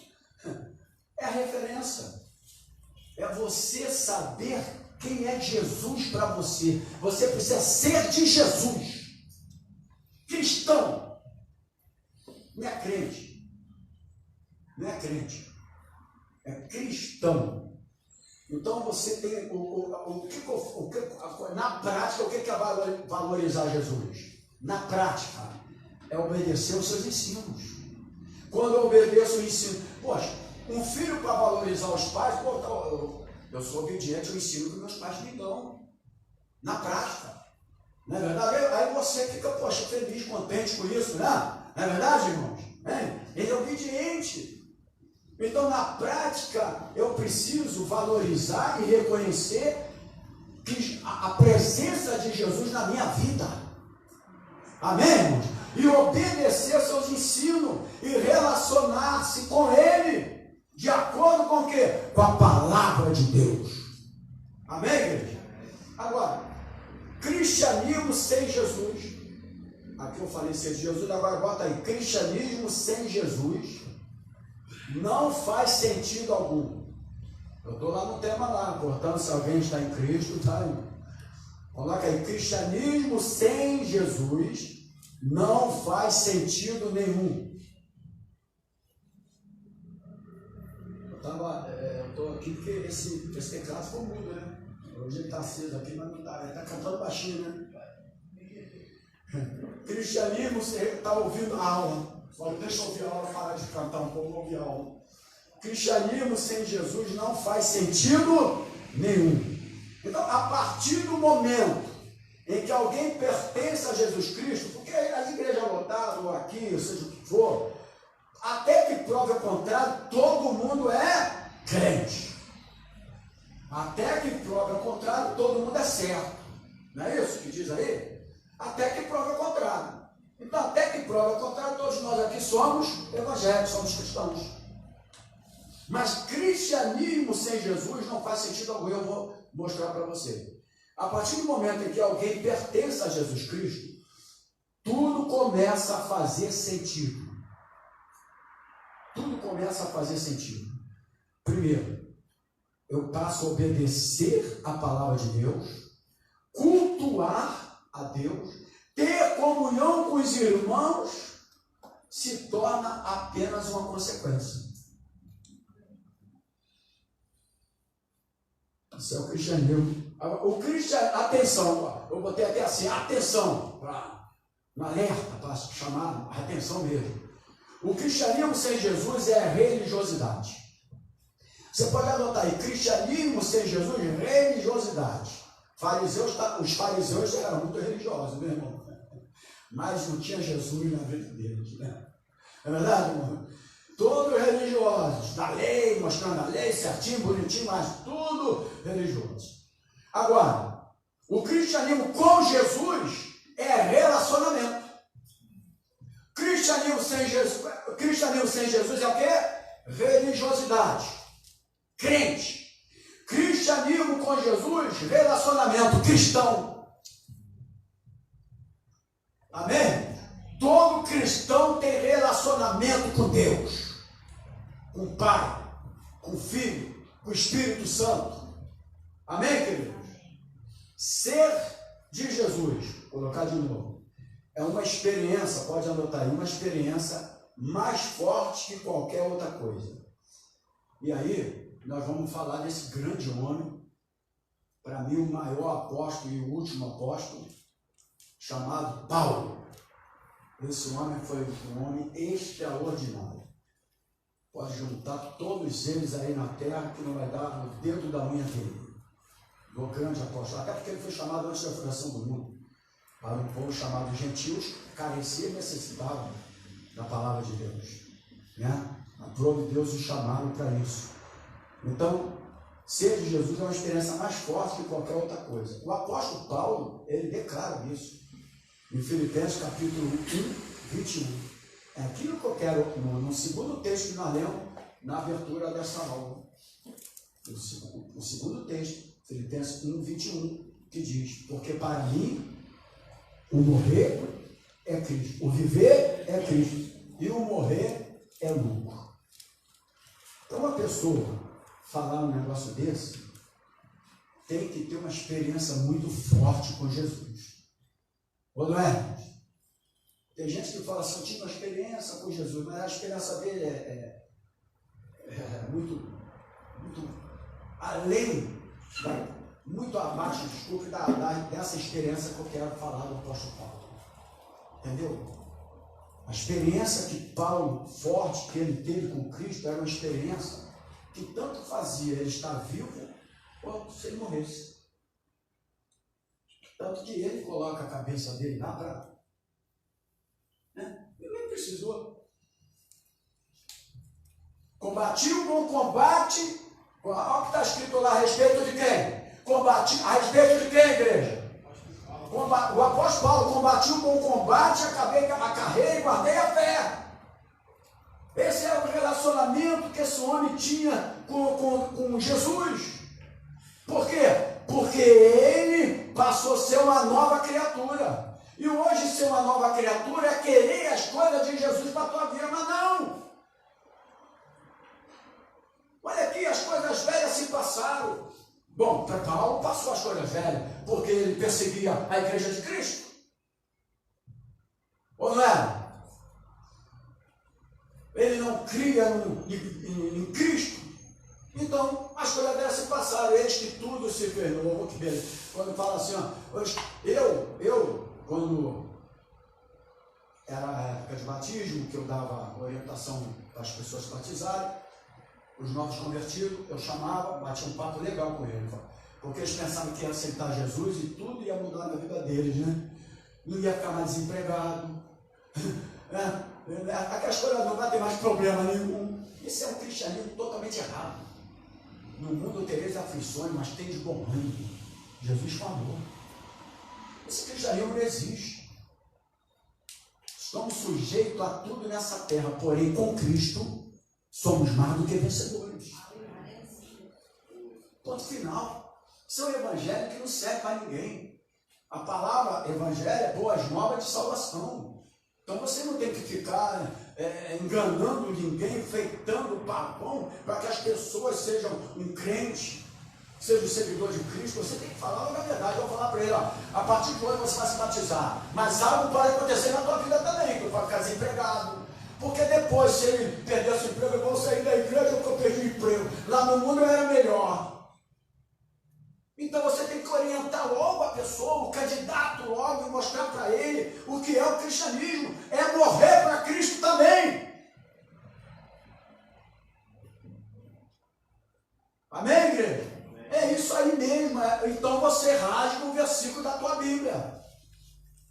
É a referência. É você saber quem é Jesus para você. Você precisa ser de Jesus. Cristão. Não é crente. Não é crente. É cristão. Então você tem na prática, o que é valorizar Jesus? Na prática, é obedecer os seus ensinos. quando eu obedeço o ensino. Poxa, um filho para valorizar os pais, pô, eu sou obediente ao ensino que meus pais me dão, na prática. Não é verdade? Aí você fica, poxa, feliz, contente com isso, né? Não é verdade, irmãos? Ele é obediente. Então, na prática, eu preciso valorizar e reconhecer que a presença de Jesus na minha vida. Amém, irmãos? E obedecer seus ensinos e relacionar-se com Ele de acordo com o quê? Com a palavra de Deus. Amém, igreja? Agora, cristianismo sem Jesus. Aqui eu falei sem Jesus, agora bota aí. Cristianismo sem Jesus não faz sentido algum. Eu estou lá no tema lá, portanto, se alguém está em Cristo, tá aí. Coloca aí, cristianismo sem Jesus não faz sentido nenhum. Eu estou aqui porque esse teclado ficou mudo, né? Hoje ele está aceso aqui, mas não está, ele está cantando baixinho, né? Cristianismo, você está ouvindo a aula. Olha, deixa eu ouvir a aula, parar de cantar um pouco, ouvir a aula. Cristianismo sem Jesus não faz sentido nenhum. Então, a partir do momento em que alguém pertence a Jesus Cristo, porque as igrejas lotadas, ou aqui, seja o que for, até que prove o contrário, todo mundo é crente. Até que prove o contrário, todo mundo é certo. Não é isso que diz aí? Até que prove o contrário. Então, até que prove o contrário, todos nós aqui somos evangélicos, somos cristãos. Mas cristianismo sem Jesus não faz sentido algum. Eu vou mostrar para você. A partir do momento em que alguém pertence a Jesus Cristo, tudo começa a fazer sentido. Tudo começa a fazer sentido. Primeiro, eu passo a obedecer a palavra de Deus, cultuar a Deus, ter comunhão com os irmãos, se torna apenas uma consequência. Isso é o cristianismo. Atenção, eu botei até assim, atenção, um alerta para chamar a atenção mesmo. O cristianismo sem Jesus é religiosidade. Você pode anotar aí, cristianismo sem Jesus, religiosidade. Os fariseus eram muito religiosos, meu irmão. Mas não tinha Jesus na vida deles, né? É verdade, irmão? Todos religiosos, da lei, mostrando a lei certinho, bonitinho, mas tudo religioso. Agora, o cristianismo com Jesus é relacionamento. Cristianismo sem Jesus é o quê? Religiosidade. Crente. Cristianismo com Jesus, relacionamento cristão. Amém? Todo cristão tem relacionamento com Deus. Com o Pai, com o Filho, com o Espírito Santo. Amém, queridos? Ser de Jesus, vou colocar de novo, é uma experiência, pode anotar aí, uma experiência mais forte que qualquer outra coisa. E aí, nós vamos falar desse grande homem, para mim o maior apóstolo e o último apóstolo, chamado Paulo. Esse homem foi um homem extraordinário. Pode juntar todos eles aí na terra, que não vai dar o dedo da unha dele. Do grande apóstolo. Até porque ele foi chamado antes da fundação do mundo. Para um povo chamado gentios, carecia e necessitava da palavra de Deus. Né? A prova de Deus o chamaram para isso. Então, ser de Jesus é uma experiência mais forte que qualquer outra coisa. O apóstolo Paulo, ele declara isso. Em Filipenses capítulo 1, 21. É aquilo que eu quero no segundo texto que nós lemos na abertura dessa aula. O segundo texto, Filipenses 1, 21, que diz: porque para mim o morrer é Cristo, o viver é Cristo e o morrer é lucro. Então uma pessoa falar um negócio desse tem que ter uma experiência muito forte com Jesus. Ou não é? Tem gente que fala assim, eu tive uma experiência com Jesus, mas a experiência dele é muito além, muito abaixo, desculpe, dessa experiência que eu quero falar do apóstolo Paulo. Entendeu? A experiência que Paulo, forte que ele teve com Cristo, era uma experiência que tanto fazia ele estar vivo, quanto se ele morresse. Tanto que ele coloca a cabeça dele lá para... Ele nem precisou. Combati o bom combate. Olha o que está escrito lá a respeito de quem? Combati a respeito de quem, igreja? O apóstolo Paulo: combati o bom combate, acabei a carreira e guardei a fé. Esse é o relacionamento que esse homem tinha com Jesus. Por quê? Porque ele passou a ser uma nova criatura. E hoje ser uma nova criatura é querer as coisas de Jesus para a tua vida, mas não. Olha aqui, as coisas velhas se passaram. Bom, para Paulo passou as coisas velhas, porque ele perseguia a igreja de Cristo. Ou não é? Ele não cria em Cristo. Então, as coisas velhas se passaram, eis que tudo se fez novo. Que beleza. Quando fala assim, ó, hoje, quando era a época de batismo, que eu dava orientação para as pessoas batizarem, os novos convertidos, eu chamava, batia um papo legal com eles, porque eles pensavam que ia aceitar Jesus e tudo ia mudar na vida deles, né? Não ia ficar mais desempregado, aquelas coisas não vai ter mais problema nenhum. Isso é um cristianismo totalmente errado. No mundo tereis aflições, mas tem de bom ânimo. Jesus falou. Esse cristianismo não existe. Estamos sujeitos a tudo nessa terra, porém com Cristo somos mais do que vencedores. Ponto final. Isso é um evangelho que não serve para ninguém. A palavra evangelho é boas novas de salvação. Então você não tem que ficar enganando ninguém, enfeitando o pavão para que as pessoas sejam um crente, sejam seguidor de Cristo. Você tem que falar a verdade. Eu vou falar para ele, ó, a partir de hoje você vai se batizar, mas algo pode acontecer na tua vida também, que tu vai ficar desempregado. Porque depois, se ele perdesse o emprego, eu vou sair da igreja porque eu perdi o emprego. Lá no mundo eu era melhor. Então você tem que orientar logo a pessoa, o candidato logo, e mostrar para ele o que é o cristianismo. É morrer para Cristo também. Amém, igreja? É isso aí mesmo. Então você rasga o versículo da tua Bíblia.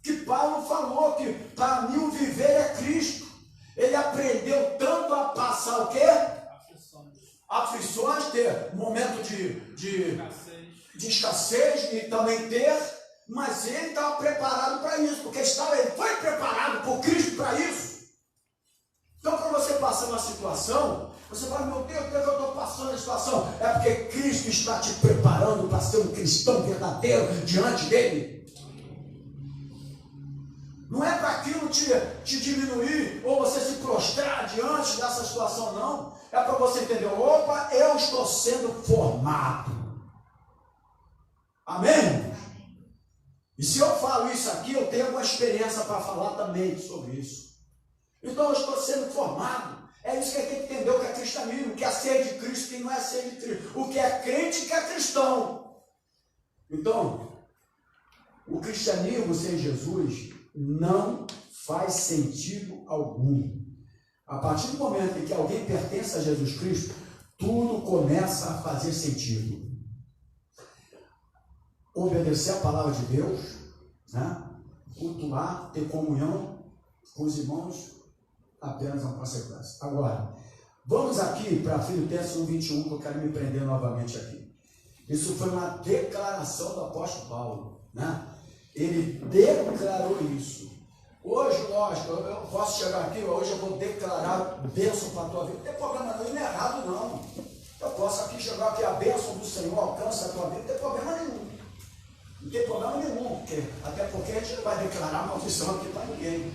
Que Paulo falou que para mim o viver é Cristo. Ele aprendeu tanto a passar o quê? Aflições, ter momento de escassez e também ter, mas ele estava preparado para isso, porque ele foi preparado por Cristo para isso. Então, quando você passa uma situação, você fala: meu Deus, por que eu estou passando a situação? É porque Cristo está te preparando para ser um cristão verdadeiro diante dele. Não é para aquilo te diminuir ou você se prostrar diante dessa situação, não. É para você entender: opa, eu estou sendo formado. Amém? E se eu falo isso aqui, eu tenho uma experiência para falar também sobre isso. Então eu estou sendo formado. É isso que a gente tem que entender, o que é cristianismo, o que é ser de Cristo, quem não é ser de Cristo, o que é crente e o que é cristão. Então, o cristianismo sem Jesus não faz sentido algum. A partir do momento em que alguém pertence a Jesus Cristo, tudo começa a fazer sentido. Obedecer a palavra de Deus, né? Cultuar, ter comunhão com os irmãos, apenas uma consequência. Agora, vamos aqui para Filipenses 1:21, que eu quero me prender novamente aqui. Isso foi uma declaração do apóstolo Paulo, né? Ele declarou isso. Hoje, lógico, eu posso chegar aqui, hoje eu vou declarar bênção para a tua vida. Não tem problema não, não é errado não. Eu posso aqui chegar aqui, a bênção do Senhor alcança a tua vida, não tem problema nenhum. Não tem problema nenhum, até porque a gente não vai declarar maldição aqui para ninguém.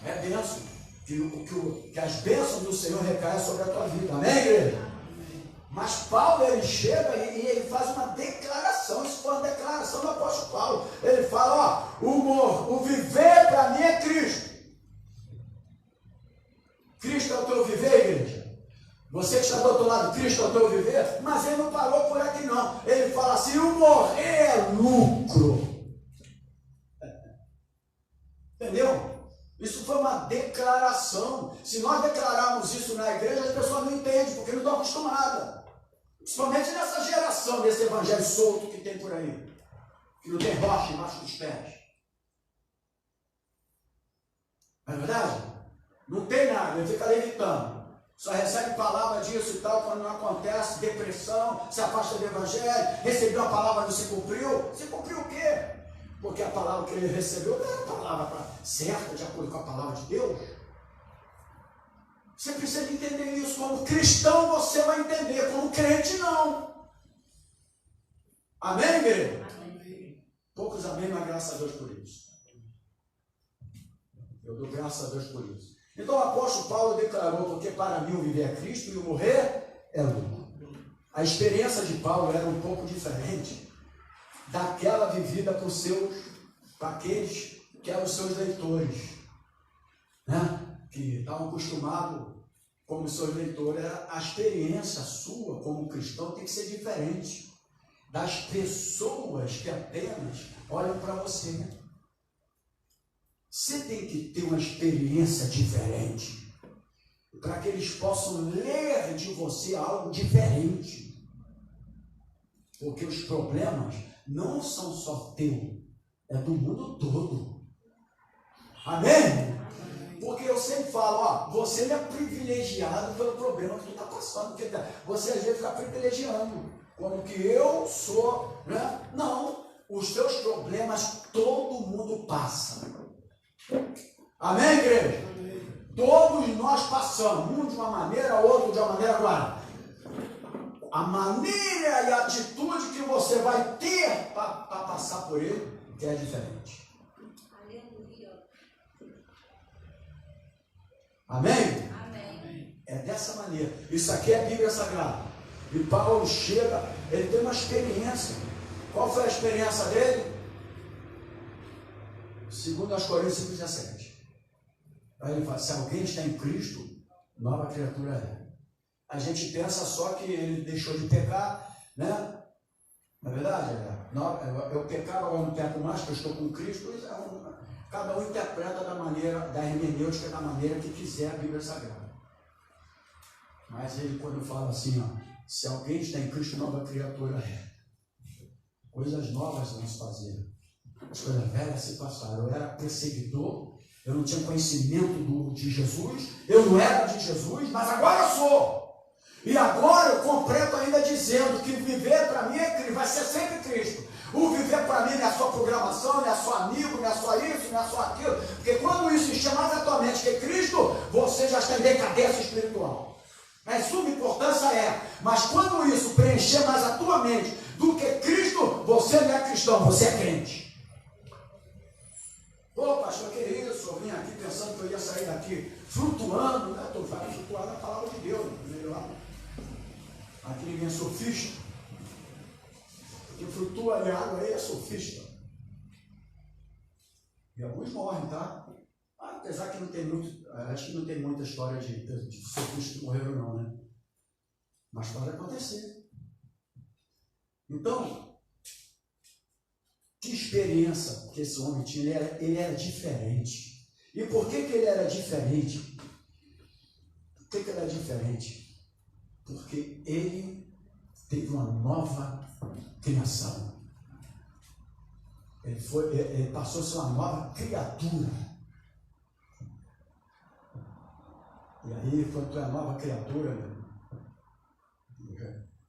É bênção. Que as bênçãos do Senhor recaem sobre a tua vida. Amém, igreja? Mas Paulo, ele chega e ele faz uma declaração. Isso foi uma declaração do apóstolo Paulo. Ele fala: ó, o viver para mim é Cristo. Cristo é o teu viver, igreja. Você que está do outro lado, Cristo é o teu viver. Mas ele não parou por aqui não. Ele fala assim: o morrer é lucro. Entendeu? Isso foi uma declaração geração. Se nós declararmos isso na igreja, as pessoas não entendem, porque não estão acostumadas. Principalmente nessa geração desse evangelho solto que tem por aí, que não tem rocha embaixo dos pés. Não é verdade? Não tem nada, ele fica levitando. Só recebe palavra disso e tal, quando não acontece, depressão, se afasta do evangelho, recebeu a palavra, não se cumpriu. Se cumpriu o quê? Porque a palavra que ele recebeu não era a palavra certa, de acordo com a palavra de Deus. Você precisa entender isso. Como cristão você vai entender, como crente não. Amém, igreja? Amém. Poucos amém, mas graças a Deus por isso. Eu dou graças a Deus por isso. Então o apóstolo Paulo declarou, porque para mim o viver é Cristo e o morrer é lucro. A experiência de Paulo era um pouco diferente daquela vivida para aqueles que eram os seus leitores, né? Que estavam acostumados como seus leitores. A experiência sua como cristão tem que ser diferente das pessoas que apenas olham para você. Você tem que ter uma experiência diferente para que eles possam ler de você algo diferente. Porque os problemas não são só teu, é do mundo todo. Amém? Porque eu sempre falo, você não é privilegiado pelo problema que tu está passando. Porque você às vezes fica privilegiando, como que eu sou, né? Não, os teus problemas todo mundo passa. Amém, igreja? Amém. Todos nós passamos, um de uma maneira, outro de uma maneira. Agora, a maneira e a atitude que você vai ter para passar por ele que é diferente. Aleluia. Amém? Amém. É dessa maneira. Isso aqui é a Bíblia Sagrada. E Paulo chega, ele tem uma experiência. Qual foi a experiência dele? Segundo aos Coríntios 5,17. Aí ele fala, se alguém está em Cristo, nova criatura é. A gente pensa só que ele deixou de pecar, né? Na verdade, eu pecava, agora não peco mais, porque eu estou com Cristo. Cada um interpreta da maneira, da hermenêutica, da maneira que quiser a Bíblia Sagrada. Mas ele, quando fala assim, se alguém está em Cristo, nova criatura é. Coisas novas vão se fazer. As coisas velhas se passaram. Eu era perseguidor, eu não tinha conhecimento de Jesus, eu não era de Jesus, mas agora eu sou. E agora eu completo ainda dizendo que viver para mim é Cristo, vai ser sempre Cristo. O viver para mim não é só programação, não é só amigo, não é só isso, não é só aquilo. Porque quando isso encher mais a tua mente que é Cristo, você já está em decadência espiritual. A suma importância é, mas quando isso preencher mais a tua mente do que Cristo, você não é cristão, você é crente. Pô, pastor, que isso? Eu vim aqui pensando que eu ia sair daqui flutuando, né? Estou flutuando na palavra de Deus, melhor. Aqui ninguém é sofista. Quem flutua em água aí é sofista. E alguns morrem, tá? Apesar que não tem muito, acho que não tem muita história de sofistas que morreram não, né? Mas pode acontecer. Então, que experiência que esse homem tinha, ele era diferente. E por que ele era diferente? Por que ele era diferente? Porque ele teve uma nova criação. Ele passou a ser uma nova criatura. E aí, quando tu é nova criatura,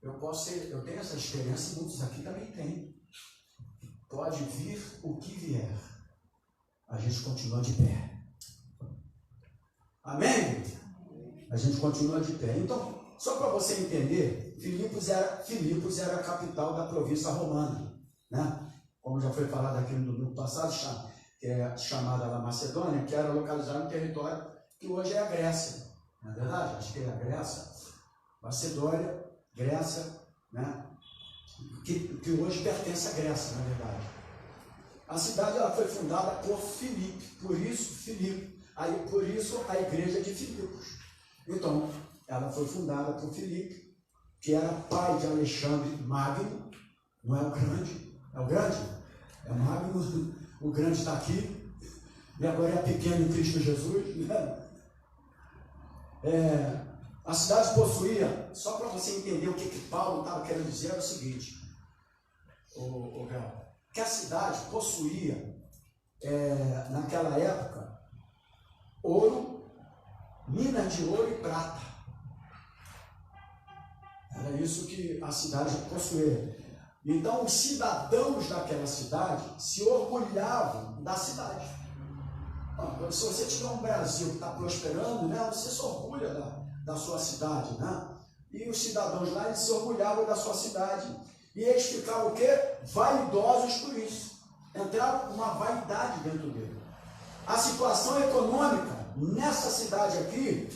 eu tenho essa experiência, muitos aqui também têm. Pode vir o que vier, a gente continua de pé. Amém? A gente continua de pé. Então, só para você entender, Filipos era a capital da província romana, né? Como já foi falado aqui no domingo passado, que é chamada da Macedônia, que era localizada no território que hoje é a Grécia. Não é verdade? Acho que é a Grécia, Macedônia, Grécia, né? Que hoje pertence à Grécia, na verdade. A cidade ela foi fundada por Filipe, por isso a igreja de Filipos. Então, ela foi fundada por Filipe, que era pai de Alexandre Magno, não é o grande, é o grande? É Magno, o grande está aqui, e agora é pequeno em Cristo Jesus, né? A cidade possuía, só para você entender o que Paulo estava querendo dizer, era o seguinte, que a cidade possuía, naquela época, ouro, minas de ouro e prata. Era isso que a cidade possuía. Então, os cidadãos daquela cidade se orgulhavam da cidade. Se você tiver um Brasil que está prosperando, né, você se orgulha da sua cidade, né? E os cidadãos lá, eles se orgulhavam da sua cidade. E eles ficavam o quê? Vaidosos por isso. Entrava uma vaidade dentro dele. A situação econômica nessa cidade aqui,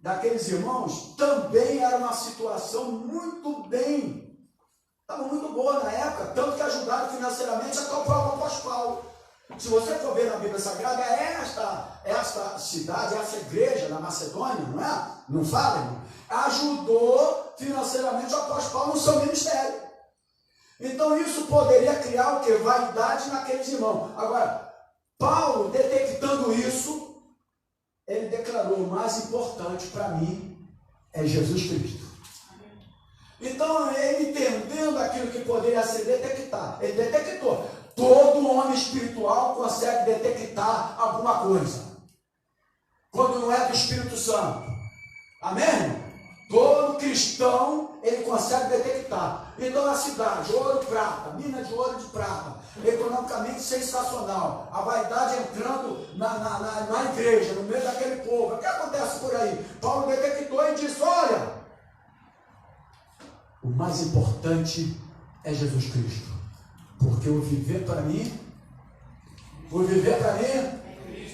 daqueles irmãos, também era uma situação muito bem, estava muito boa na época, tanto que ajudaram financeiramente até o próprio apóstolo Paulo. Se você for ver na Bíblia Sagrada, esta cidade, essa igreja da Macedônia, não é? Não fala, irmão? Ajudou financeiramente o apóstolo Paulo no seu ministério. Então isso poderia criar o quê? Vaidade naqueles irmãos. Agora, Paulo, detectando isso, ele declarou: o mais importante para mim é Jesus Cristo. Então, ele entendendo aquilo que poderia ser detectar, ele detectou. Todo homem espiritual consegue detectar alguma coisa, quando não é do Espírito Santo. Amém? Todo cristão, ele consegue detectar. Então, a cidade, ouro e prata, mina de ouro e de prata, economicamente sensacional, a vaidade entrando na igreja, no meio daquele povo. O que acontece por aí? Paulo detectou e disse: olha, o mais importante é Jesus Cristo, porque o viver para mim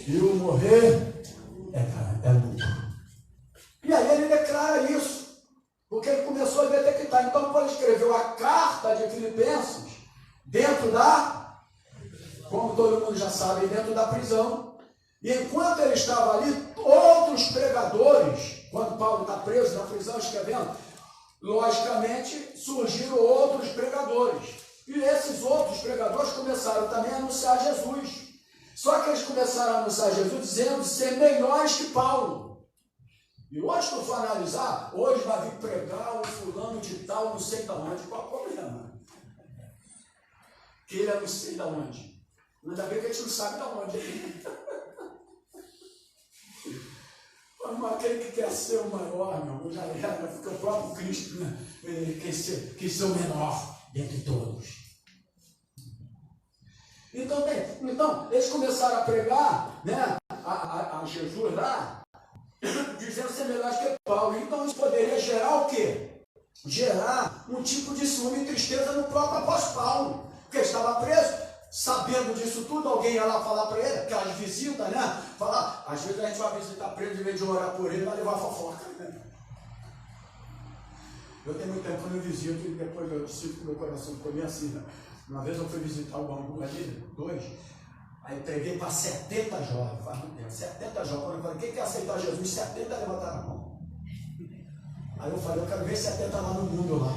e o morrer é lucro. E aí ele declara isso, porque ele começou a detectar. Então, quando ele escreveu a carta de Filipenses, dentro como todo mundo já sabe, dentro da prisão, e enquanto ele estava ali, outros pregadores, quando Paulo está preso na prisão escrevendo, logicamente surgiram outros pregadores, e esses outros pregadores começaram também a anunciar Jesus. Só que eles começaram a anunciar Jesus dizendo ser melhores que Paulo. E hoje, se tu for analisar, hoje vai vir pregar o fulano de tal, não sei de onde. Qual o problema? Que ele é não sei de onde. Ainda bem que a gente não sabe de onde. Mas aquele que quer ser o maior, meu, já era, fica o próprio Cristo, né? Ele quer ser o menor dentre todos. Então, eles começaram a pregar, né, a Jesus lá, dizendo ser melhor que Paulo. Então isso poderia gerar o quê? Gerar um tipo de ciúme e tristeza no próprio apóstolo Paulo, porque ele estava preso. Sabendo disso tudo, alguém ia lá falar para ele, aquelas visitas, né? Falar, às vezes a gente vai visitar preso, em vez de orar por ele, vai levar fofoca, né? Eu tenho muito tempo que eu visito e depois eu sinto que meu coração ficou meio assim, né? Uma vez eu fui visitar o Bangu ali, 2, aí preguei para 70 jovens, faz muito tempo, 70 jovens. Quando eu falei, quem quer aceitar Jesus? 70 levantaram a mão. Aí eu falei, eu quero ver 70 lá no mundo lá.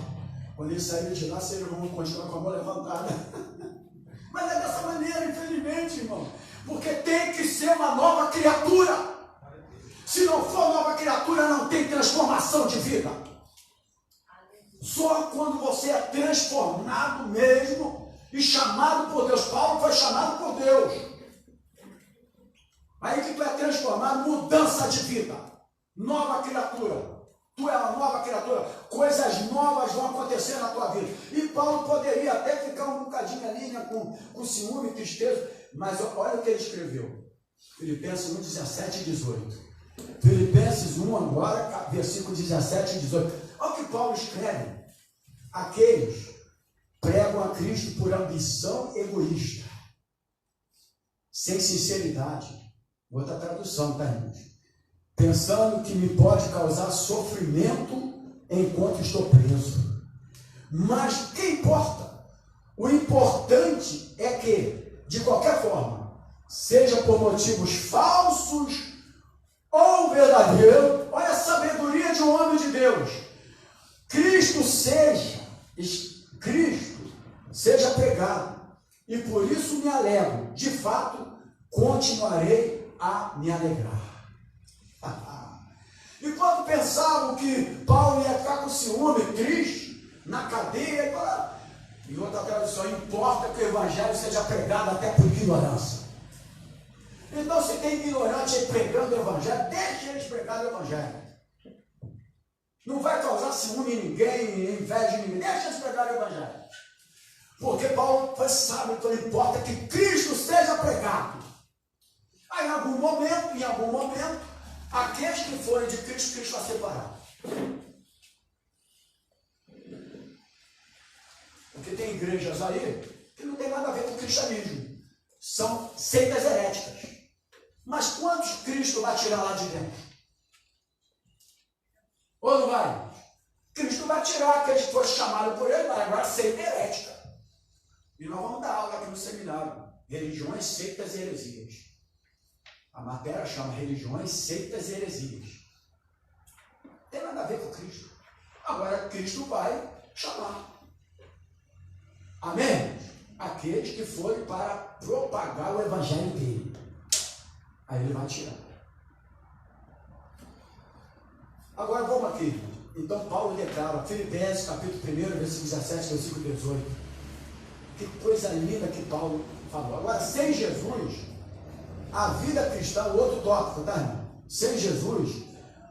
Quando eles saíram de lá, eles vão continuar com a mão levantada. Mas é dessa maneira, infelizmente, irmão, porque tem que ser uma nova criatura. Se não for nova criatura, não tem transformação de vida. Só quando você é transformado mesmo e chamado por Deus. Paulo foi chamado por Deus. Aí que tu é transformado, mudança de vida, nova criatura. Tu é uma nova criatura, coisas novas vão acontecer na tua vida. E Paulo poderia até ficar um bocadinho ali, né, com ciúme e tristeza, mas olha o que ele escreveu. Filipenses 1, 17 e 18. Filipenses 1 agora, versículo 17 e 18. Olha o que Paulo escreve. Aqueles pregam a Cristo por ambição egoísta, sem sinceridade. Outra tradução, tá, irmãos? Pensando que me pode causar sofrimento enquanto estou preso. Mas o que importa? O importante é que, de qualquer forma, seja por motivos falsos ou verdadeiros, olha a sabedoria de um homem de Deus, Cristo seja pregado, e por isso me alegro. De fato, continuarei a me alegrar. E quando pensavam que Paulo ia ficar com ciúme, triste, na cadeia, em outra tradução, importa que o evangelho seja pregado até por ignorância. Então, se tem ignorante aí pregando o evangelho, deixe eles pregar o evangelho. Não vai causar ciúme em ninguém, inveja em ninguém, deixa eles pregar o evangelho. Porque Paulo foi sábio, então importa que Cristo seja pregado. Aí, em algum momento, aqueles que forem de Cristo, Cristo vai separar. Porque tem igrejas aí que não tem nada a ver com o cristianismo. São seitas heréticas. Mas quantos Cristo vai tirar lá de dentro? Ou não vai? Cristo vai tirar aqueles que foram chamados por ele, vai agora seita herética. E nós vamos dar aula aqui no seminário. Religiões, seitas e heresias. A matéria chama religiões, seitas e heresias. Não tem nada a ver com Cristo. Agora Cristo vai chamar. Amém? Aqueles que forem para propagar o evangelho dele. Aí ele vai tirar. Agora vamos aqui. Então Paulo declara, Filipenses capítulo 1, versículo 17, versículo 18. Que coisa linda que Paulo falou. Agora, sem Jesus, a vida cristã, o outro tópico, tá, irmão? Sem Jesus,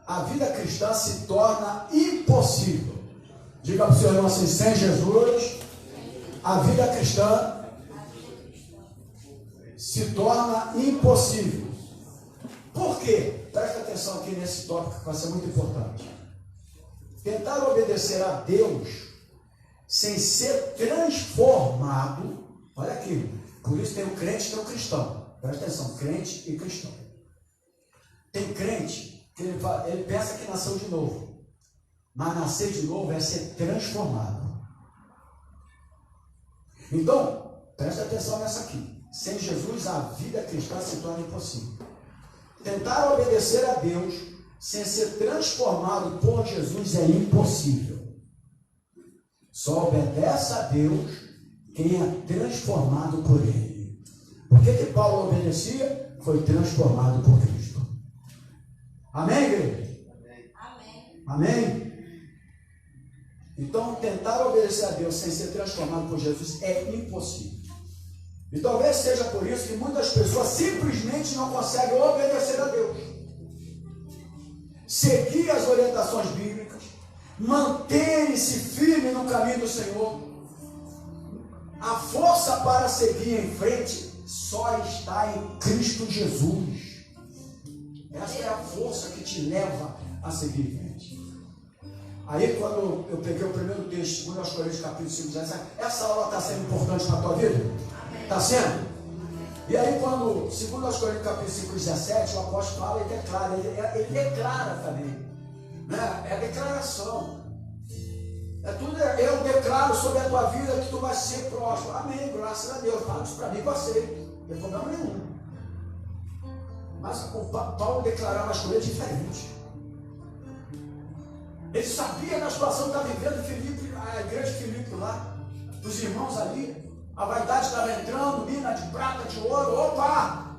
a vida cristã se torna impossível. Diga para o seu irmão assim, sem Jesus, a vida cristã se torna impossível. Por quê? Presta atenção aqui nesse tópico que vai ser muito importante. Tentar obedecer a Deus sem ser transformado, olha aqui, por isso tem o crente e tem o cristão. Presta atenção, crente e cristão. Tem crente que ele pensa que nasceu de novo, mas nascer de novo é ser transformado. Então, presta atenção nessa aqui. Sem Jesus, a vida cristã se torna impossível. Tentar obedecer a Deus sem ser transformado por Jesus é impossível. Só obedece a Deus quem é transformado por Ele. Por que Paulo obedecia? Foi transformado por Cristo. Amém, igreja? Amém. Amém? Então, tentar obedecer a Deus sem ser transformado por Jesus é impossível. E talvez seja por isso que muitas pessoas simplesmente não conseguem obedecer a Deus. Seguir as orientações bíblicas, manter-se firme no caminho do Senhor. A força para seguir em frente só está em Cristo Jesus. Essa é a força que te leva a seguir em frente. Aí quando eu peguei o primeiro texto, 2 Coríntios capítulo 5, 17, essa aula está sendo importante para a tua vida? Está sendo? E aí quando, 2 Coríntios capítulo 5, 17, o apóstolo fala e declara, ele declara também, né? É declaração. É tudo, eu declaro sobre a tua vida que tu vai ser próspero. Amém, graças a Deus. Fala isso para mim, você. Não tem problema nenhum. Mas o Paulo declarava as coisas diferentes. Ele sabia da situação que estava vivendo em Filipe, a igreja de Filipe lá, dos irmãos ali. A vaidade estava entrando, mina de prata, de ouro. Opa!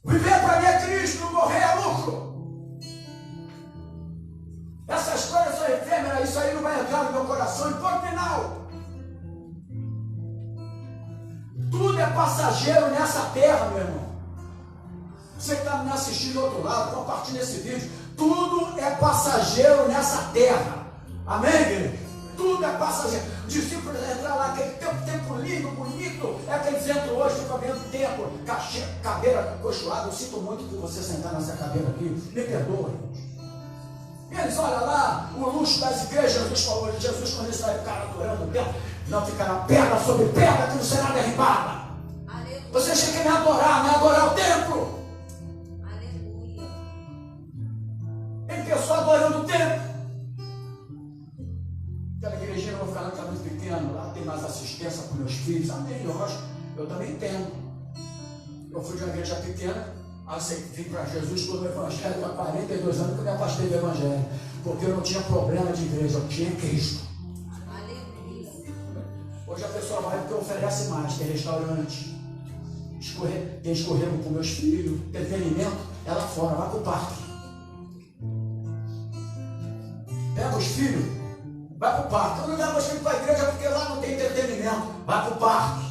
Viver para mim é Cristo, não morrer é lucro. Essas coisas são efêmeras, isso aí não vai entrar no meu coração em ponto final. Tudo é passageiro nessa terra, meu irmão. Você que está me assistindo do outro lado, compartilha esse vídeo. Tudo é passageiro nessa terra. Amém, igreja? Tudo é passageiro. Os discípulos entram lá, aquele tempo lindo, bonito. É que eles entram hoje, ficam vendo tempo, cadeira cochoada. Eu sinto muito por você sentar nessa cadeira aqui. Me perdoa, gente. Eles olham lá, o luxo das igrejas. Jesus falou de Jesus quando eles vai ficar adorando o templo. Não ficará pedra sobre pedra que não será derribada. Aleluia. Vocês têm que me adorar, não é adorar o templo. Aleluia. Tem pessoa adorando o templo. Aquela igrejinha eu vou ficar lá, está muito pequeno, lá tem mais assistência para meus filhos. Amém, eu também entendo. Eu fui de uma igreja pequena, vim para Jesus todo o evangelho, há 42 anos que eu me afastei do evangelho, porque eu não tinha problema de igreja, eu tinha Cristo. Aleluia. Hoje a pessoa vai porque oferece mais, tem restaurante, tem escorrego para os meus filhos, entretenimento, ela fora, vai para o parque. Leva os filhos, vai para o parque. Eu não levo os filhos para a igreja porque lá não tem entretenimento. Vai para o parque.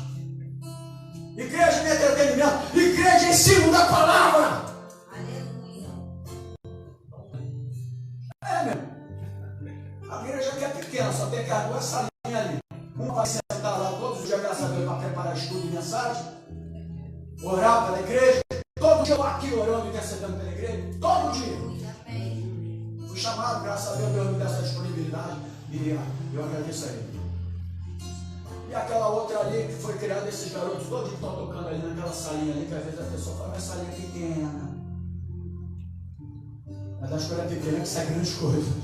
Igreja não é entretenimento. Igreja é ensino da palavra. Aleluia. É mesmo. A igreja aqui é pequena, só tem aquelas duas salinhas ali. Uma vai sentar lá todos os dias, graças a Deus, para preparar estudo e mensagem. Orar pela igreja. Todo dia eu estou aqui orando e intercedendo pela igreja. Todo dia. Fui chamado, graças a Deus me deu essa disponibilidade. E eu agradeço a ele. E aquela outra ali que foi criada, esses garotos todos que estão tocando ali naquela salinha ali, que às vezes a pessoa fala, mas salinha pequena. Mas das coisas pequenas que saem grandes coisas.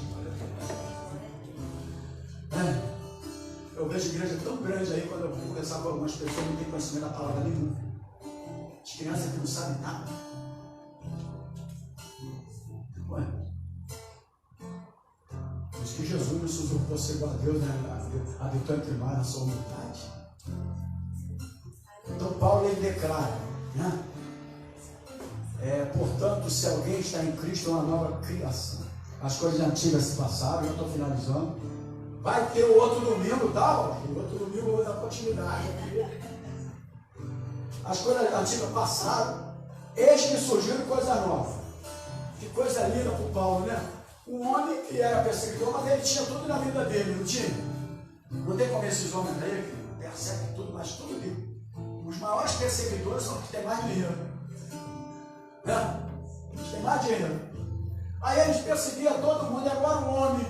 Eu vejo igreja tão grande aí, quando eu vou conversar com algumas pessoas que não têm conhecimento da palavra nenhuma. As crianças que não sabem nada. Ué. Diz que Jesus nos usurpou ser igual a Deus, né? Habitou entre nós na sua humildade. Então Paulo ele declara, né? Portanto, se alguém está em Cristo, é uma nova criação. As coisas antigas se passaram, já estou finalizando. Vai ter o outro domingo, tá? O outro domingo eu vou dar continuidade. As coisas antigas passaram, eis que surgiram coisa nova. Que coisa linda para o Paulo, né? Um homem que era perseguidor, mas ele tinha tudo na vida dele, não tinha? Não tem como esses homens aí que perseguem tudo, mas tudo ali. Os maiores perseguidores são os que têm mais dinheiro. Né? Eles têm mais dinheiro. Aí eles perseguiam todo mundo, e agora um homem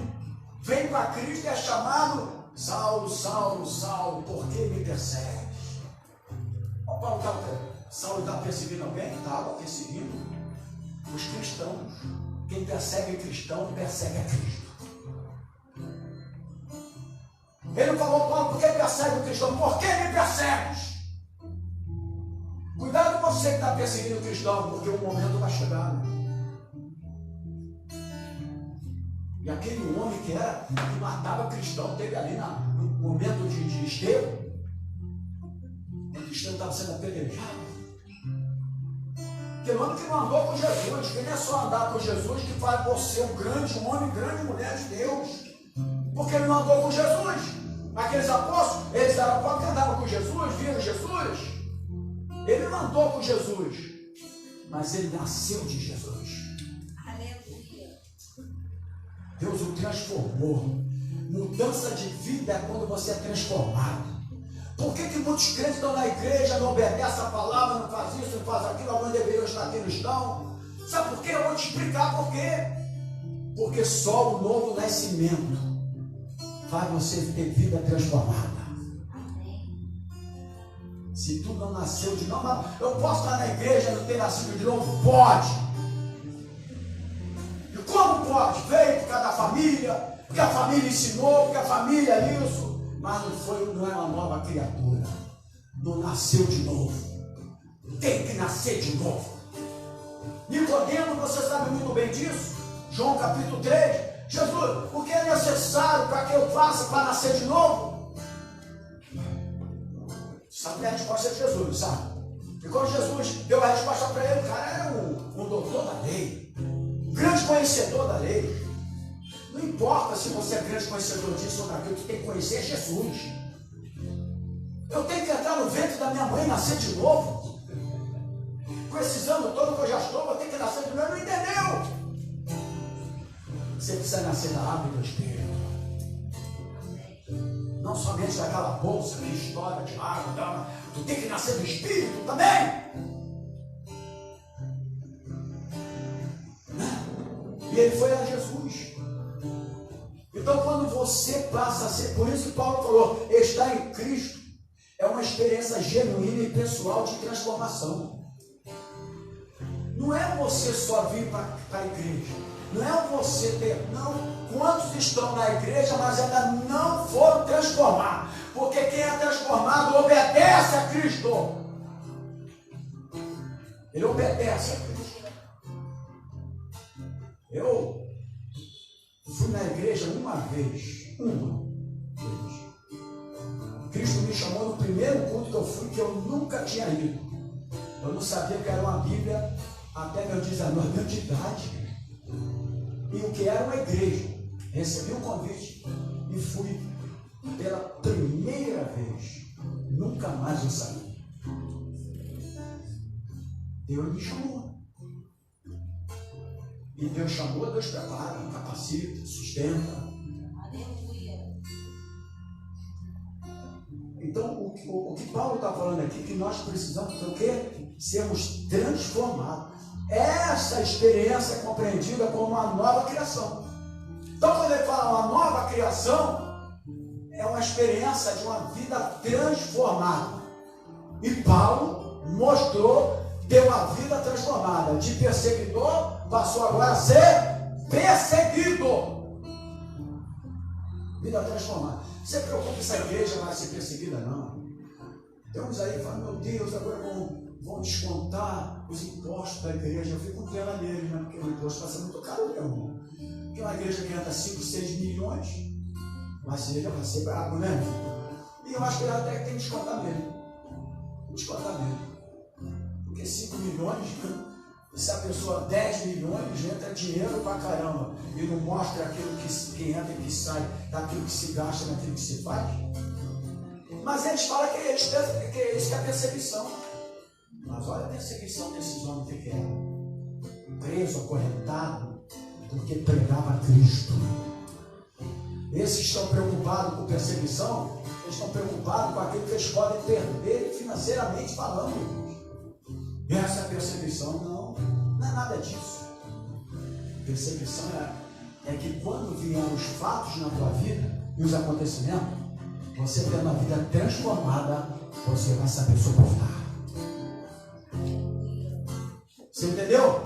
vem para Cristo e é chamado Saulo, Saulo, Saulo, por que me persegues? Saulo estava perseguindo alguém? Estava perseguindo os cristãos. Quem persegue cristão, persegue a Cristo. Ele falou, Paulo, por que persegue o cristão? Por que me persegues? Cuidado com você que está perseguindo o cristão, porque o momento vai chegar. E aquele homem que matava cristão, teve ali no momento de Estevão, quando o Estevão estava sendo apedrejado. Aquele homem que não andou com Jesus, que não é só andar com Jesus que faz você um grande homem, grande mulher de Deus. Porque ele não andou com Jesus. Aqueles apóstolos, eles eram quando andavam com Jesus, viram Jesus. Ele não andou com Jesus, mas ele nasceu de Jesus. Aleluia. Deus o transformou. Mudança de vida é quando você é transformado. Por que muitos crentes estão na igreja, não obedecem a palavra, não faz isso, não faz aquilo, alguns deveriam estar aqui, não estão? Sabe por quê? Eu vou te explicar por quê. Porque só o novo nascimento faz você ter vida transformada. Se tu não nasceu de novo, eu posso estar na igreja e não ter nascido de novo? Pode. E como pode? Veio por causa da família, porque a família ensinou, porque a família é isso. Mas não é uma nova criatura. Não nasceu de novo. Tem que nascer de novo. Nicodemo, você sabe muito bem disso. João capítulo 3. Jesus, o que é necessário para que eu faça para nascer de novo? Sabe a resposta de Jesus, sabe? E quando Jesus deu a resposta para ele, o cara era um doutor da lei. Um grande conhecedor da lei. Não importa se você é grande conhecedor disso ou daquilo, tu tem que conhecer Jesus. Eu tenho que entrar no ventre da minha mãe e nascer de novo. Com esses anos todos que eu já estou, eu tenho que nascer de novo. Não entendeu? Você precisa nascer da água e do Espírito. Não somente daquela bolsa que estoura de água. Tu tem que nascer do Espírito também. E ele foi a Jesus. Então quando você passa a ser, por isso que Paulo falou, estar em Cristo é uma experiência genuína e pessoal de transformação. Não é você só vir para a igreja, não é você ter, não. Quantos estão na igreja, mas ainda não foram transformados? Porque quem é transformado obedece a Cristo. Ele obedece a Cristo. Eu fui na igreja uma vez. Cristo me chamou no primeiro culto que eu fui, que eu nunca tinha ido. Eu não sabia que era uma Bíblia até meus 19 anos de idade. E o que era uma igreja. Recebi um convite e fui pela primeira vez. Nunca mais eu saí. Deus me chamou. E Deus chamou, Deus prepara, capacita, sustenta. Então, o que Paulo está falando aqui, que nós precisamos ter o quê? Sermos transformados. Essa experiência é compreendida como uma nova criação. Então, quando ele fala uma nova criação, é uma experiência de uma vida transformada. E Paulo mostrou ter uma vida transformada. De perseguidor, passou agora a ser perseguido. Vida transformada. Você preocupa se a igreja vai ser perseguida, não. Tem uns aí que falam, meu Deus, agora vão descontar os impostos da igreja. Eu fico com pena neles, né? Porque o imposto vai ser muito caro, meu irmão. Porque uma igreja que entra 5, 6 milhões, mas vai ser brabo, né? E eu acho que ele até tem que descontar nele. Descontar nele. Porque 5 milhões, se a pessoa 10 milhões, entra dinheiro pra caramba e não mostra aquilo que entra e que sai, daquilo que se gasta, daquilo que se faz. Mas eles falam que isso é a perseguição. Mas olha a perseguição desses homens que eram preso, acorrentado, porque pregava Cristo. Esses estão preocupados com perseguição, eles estão preocupados com aquilo que eles podem perder financeiramente falando. E essa perseguição não é nada disso. Perseguição é que quando vierem os fatos na tua vida e os acontecimentos, você tendo a vida transformada, você vai saber suportar. Você entendeu?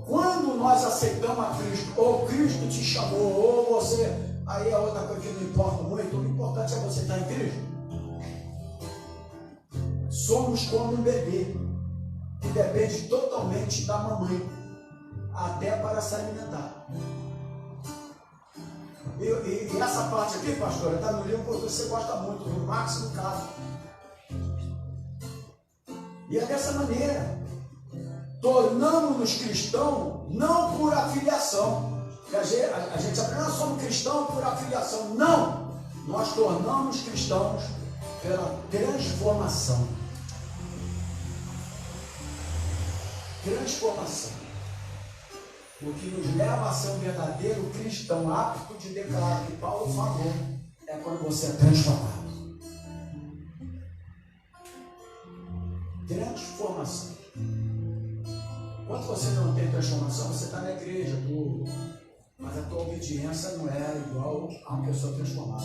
Quando nós aceitamos a Cristo, ou Cristo te chamou, ou você, aí é outra coisa que não importa muito, o importante é você estar em Cristo. Somos como um bebê, que depende totalmente da mamãe, até para se alimentar. E essa parte aqui, pastora, está no livro porque você gosta muito, do Máximo Caso. E é dessa maneira, tornamos-nos cristãos não por afiliação. A gente aprende, nós somos cristãos por afiliação. Não! Nós tornamos cristãos pela transformação. Transformação. O que nos leva a ser um verdadeiro cristão apto de declarar que Paulo falou é quando você é transformado. Transformação. Quando você não tem transformação, você está na igreja, mas a tua obediência não é igual a uma pessoa transformada.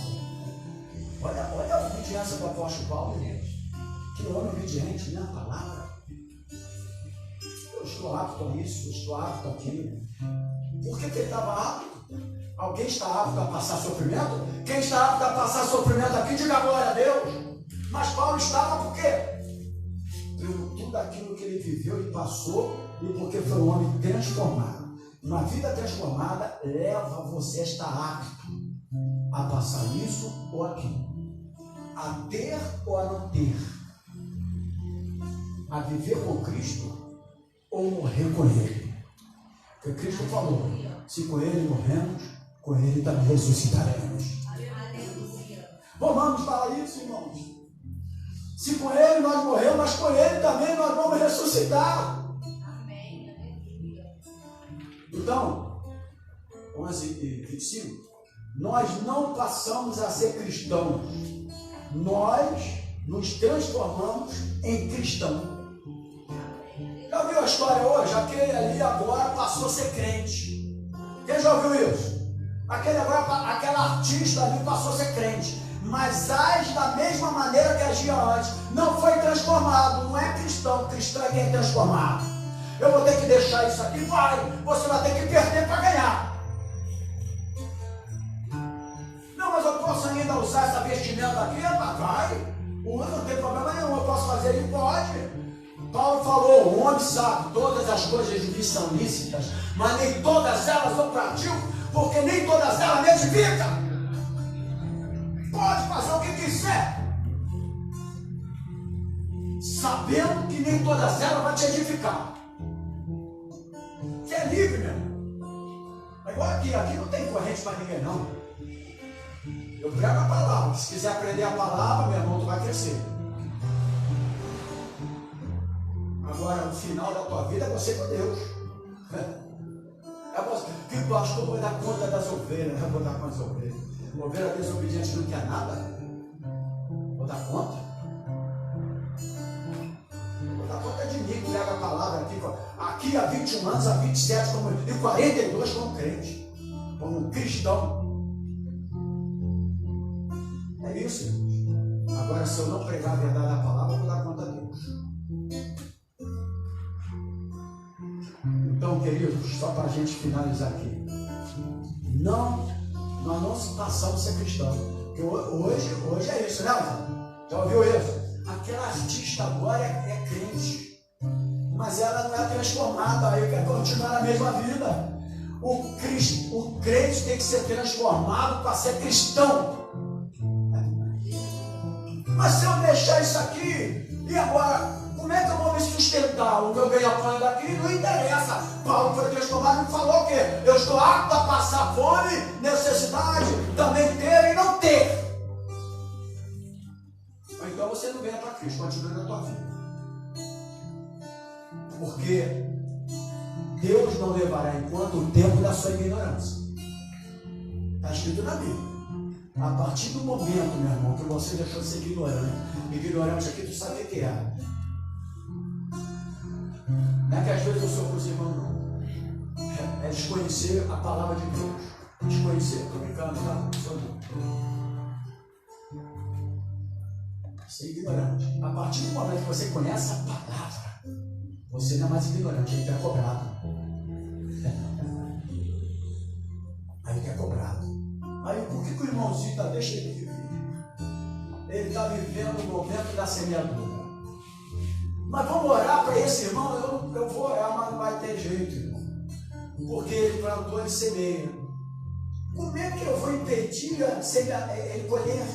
Olha a obediência do apóstolo Paulo, gente. Que homem obediente, né? A palavra. Eu estou apto a isso, eu estou apto àquilo. Por que ele estava apto? Alguém está apto a passar sofrimento? Quem está apto a passar sofrimento aqui, diga glória a Deus. Mas Paulo estava por quê? Pelo tudo aquilo que ele viveu e passou, e porque foi um homem transformado. Uma vida transformada leva você a estar apto a passar isso ou aquilo, a ter ou a não ter, a viver com Cristo ou morrer com Ele. Porque Cristo falou, se com Ele morremos, com Ele também ressuscitaremos. Vamos falar isso, irmãos. Se com Ele nós morremos, mas com Ele também nós vamos ressuscitar. Então, 11:25, nós não passamos a ser cristãos, nós nos transformamos em cristão. Já ouviu a história hoje? Aquele ali agora passou a ser crente. Quem já ouviu isso? Aquela artista ali passou a ser crente, mas age da mesma maneira que agia antes. Não foi transformado, não é cristão. Cristão é quem é transformado. Eu vou ter que deixar isso aqui, você vai ter que perder para ganhar. Não, mas eu posso ainda usar essa vestimenta aqui? Vai, não tem problema nenhum, eu posso fazer isso? Pode. Paulo falou, o homem sabe, todas as coisas lhe são lícitas, mas nem todas elas eu pratico, porque nem todas elas me edificam. Pode fazer o que quiser, sabendo que nem todas elas vão te edificar. Você é livre, meu irmão. Aqui não tem corrente para ninguém, não. Eu prego a palavra. Se quiser aprender a palavra, meu irmão, tu vai crescer. Agora, o final da tua vida é você com Deus. É você. Que pastor vai dar conta das ovelhas? Eu vou dar conta das ovelhas. Ovelha desobediente não quer nada? Vou dar conta? Vou dar conta de mim, que prega a palavra aqui há 21 anos, há 27 e 42 como crente, como cristão. É isso, irmãos. Agora, se eu não pregar a verdade da palavra, eu vou dar conta a Deus. Então, queridos, só para a gente finalizar aqui. Nós não passamos a ser cristãos. Hoje é isso, né, irmão? Já ouviu isso? Aquela artista agora é crente, mas ela não é transformada, aí quer continuar na mesma vida. O crente tem que ser transformado para ser cristão. Mas se eu deixar isso aqui, e agora? Como é que eu vou me sustentar? O meu ganha-pão daqui não interessa. Paulo foi transformado e falou o quê? Eu estou apto a passar fome, necessidade, também ter e não ter. Então você não venha para Cristo, continue na tua vida. Porque Deus não levará em conta o tempo da sua ignorância. Está escrito na Bíblia. A partir do momento, meu irmão, que você deixou de ser ignorante aqui, tu sabe o que é. Não é que às vezes eu sou com os irmãos, não. É desconhecer a palavra de Deus. Desconhecer. Estou brincando, tá? Sou ser ignorante. A partir do momento que você conhece a palavra, você não é mais ignorante, ele é cobrado. Aí ele é cobrado. Aí por que o irmãozinho está? Deixa ele viver. Ele está vivendo o momento da semeadura. Mas vamos orar para esse irmão? Eu vou orar, mas não vai ter jeito, irmão. Porque ele plantou, ele semeia. Como é que eu vou impedir ele colher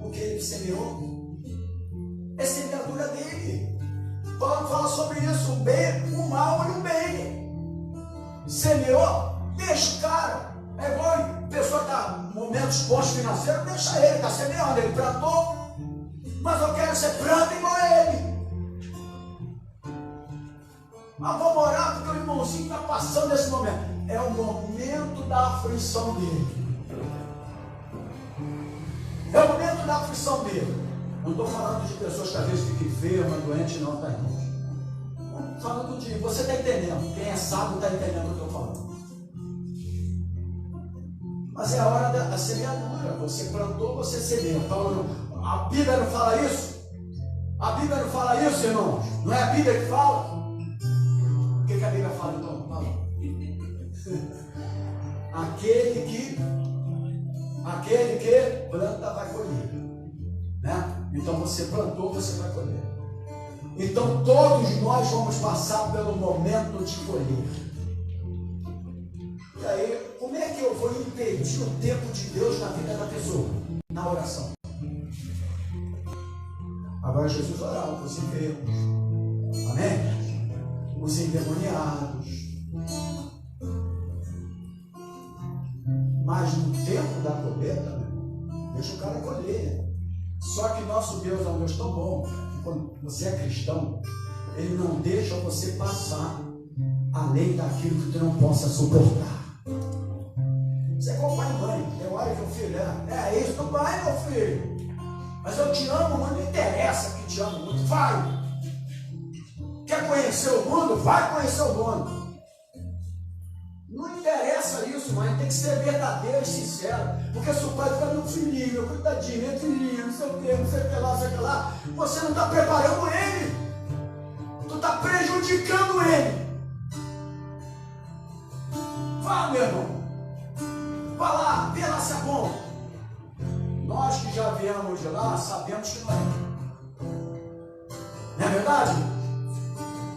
o que ele semeou? É semeadura dele. Paulo fala sobre isso, o bem, o mal e o bem. Semeou, deixa o cara. É igual a pessoa que está em momentos bons financeiros, deixa ele, está semeando, ele plantou. Mas eu quero ser planta igual a ele. Mas vamos orar porque o irmãozinho está passando esse momento. É o momento da aflição dele. É o momento da aflição dele. Não estou falando de pessoas que às vezes ficam enfermas, doentes, não, tá, irmãos? Estou falando de... Você está entendendo? Quem é sábio está entendendo o que eu estou falando. Mas é a hora da semeadura. Você plantou, você semeia. A Bíblia não fala isso? A Bíblia não fala isso, irmãos? Não é a Bíblia que fala? O que a Bíblia fala, então? Fala. Aquele que planta vai colher. Né? Então você plantou, você vai colher. Então todos nós vamos passar pelo momento de colher. E aí, como é que eu vou impedir o tempo de Deus na vida da pessoa? Na oração. Agora Jesus orava para os enfermos. Amém? Os endemoniados. Mas no tempo da colheita, deixa o cara colher. Só que nosso Deus é um Deus tão bom que quando você é cristão, Ele não deixa você passar além daquilo que tu não possa suportar. Você é como pai e mãe. Tem hora que o filho é isso do pai, meu filho. Mas eu te amo, mas não interessa que te amo muito. Vai! Quer conhecer o mundo? Vai conhecer o mundo. Não interessa isso, mãe. Tem que ser verdadeiro e sincero. Porque se o pai fica meu filhinho, meu coitadinho, minha filhinha, não sei o que, não sei o que lá, não sei o que lá, você não está preparando ele. Tu está prejudicando ele. Vá, meu irmão. Vá lá, vê lá se é bom. Nós que já viemos de lá, sabemos que não é. Não é verdade?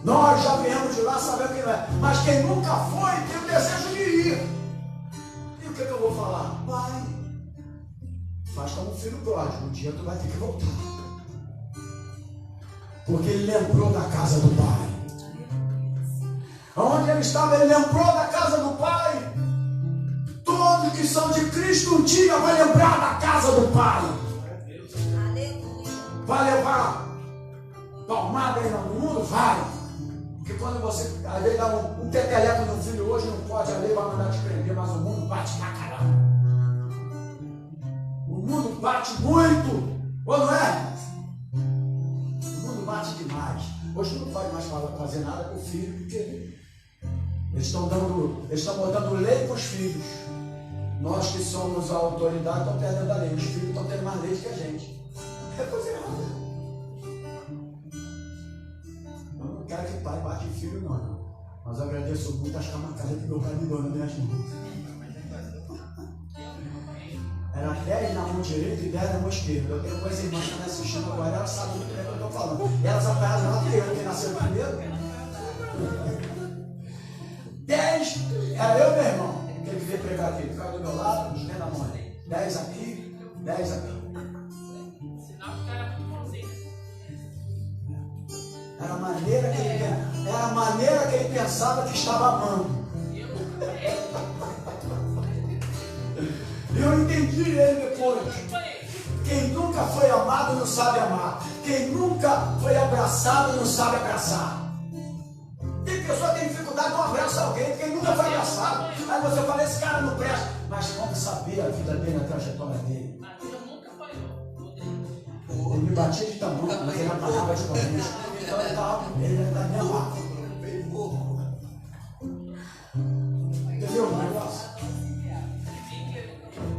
Nós já viemos de lá, sabemos que não é. Mas quem nunca foi, tem o desejo de ir. E o que eu vou falar? Pai, faz como um filho pródigo. Um dia tu vai ter que voltar. Porque ele lembrou da casa do pai. Onde ele estava, ele lembrou da casa do pai. que são de Cristo um dia vai lembrar da casa do Pai. Aleluia. Vai levar palmada aí no mundo? Vai. Porque quando você, às vezes, dá um peteleco no filho hoje, não pode, a lei vai mandar te prender, mas o mundo bate pra caramba. O mundo bate muito. Ou não é? O mundo bate demais. Hoje não pode mais fazer nada com o filho, porque eles estão botando lei para os filhos. Nós que somos a autoridade estamos perdendo a lei. Os filhos estão tendo mais lei que a gente. É coisa errada. Eu não quero que pai bate em filho, não. Mas eu agradeço muito as camacalhas que meu pai me deu nas minhas mãos. Era 10 na mão direita e 10 na mão esquerda. Eu tenho coisas irmãs que estão me assistindo agora, elas sabem muito bem o que eu estou falando. E elas apanharam lá que eu, que nasceu primeiro. 10 era eu, meu irmão, que ele veio pregar aqui. Ficava do meu lado, os 10 na mão. 10 aqui, 10 aqui. Era a maneira que ele pensava que estava amando. Eu entendi ele depois. Quem nunca foi amado não sabe amar. Quem nunca foi abraçado não sabe abraçar. Tem pessoa que tem dificuldade de não abraçar alguém. Quem nunca foi abraçado. Aí você fala, esse cara não presta. Mas como saber a vida dele, a trajetória dele? Ele me batia de tamanho, mas ele apagava de corrente. Então ele está me amando. Entendeu o negócio?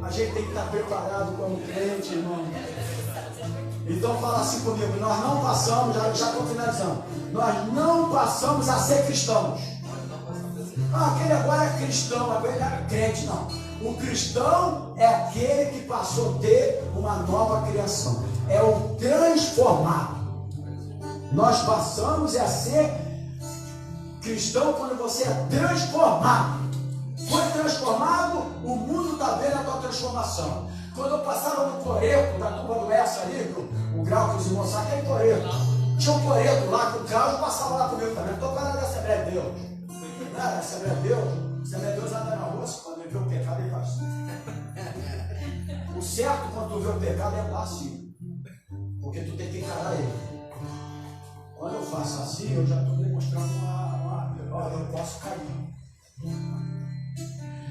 A gente tem que estar preparado como crente, irmão. Então fala assim comigo, nós não passamos, já estou finalizando, nós não passamos a ser cristãos. Aquele agora é cristão, agora é crente, não. O cristão é aquele que passou a ter uma nova criação. É o transformado. Nós passamos a ser cristão quando você é transformado. Foi transformado, o mundo está vendo a tua transformação. Quando eu passava no coreto da turma do Essa ali, o Grau que os irmãos sabem, aquele coreto. Tinha um coreto lá que o Grau passava lá comigo também. Estou falando da Assembleia de Deus. Não era Assembleia de Deus? Assembleia de Deus anda na rua, quando ele vê o pecado, ele faz assim. O certo, quando tu vê o pecado, é andar assim. Porque tu tem que encarar ele. Quando eu faço assim, eu já estou demonstrando eu posso cair.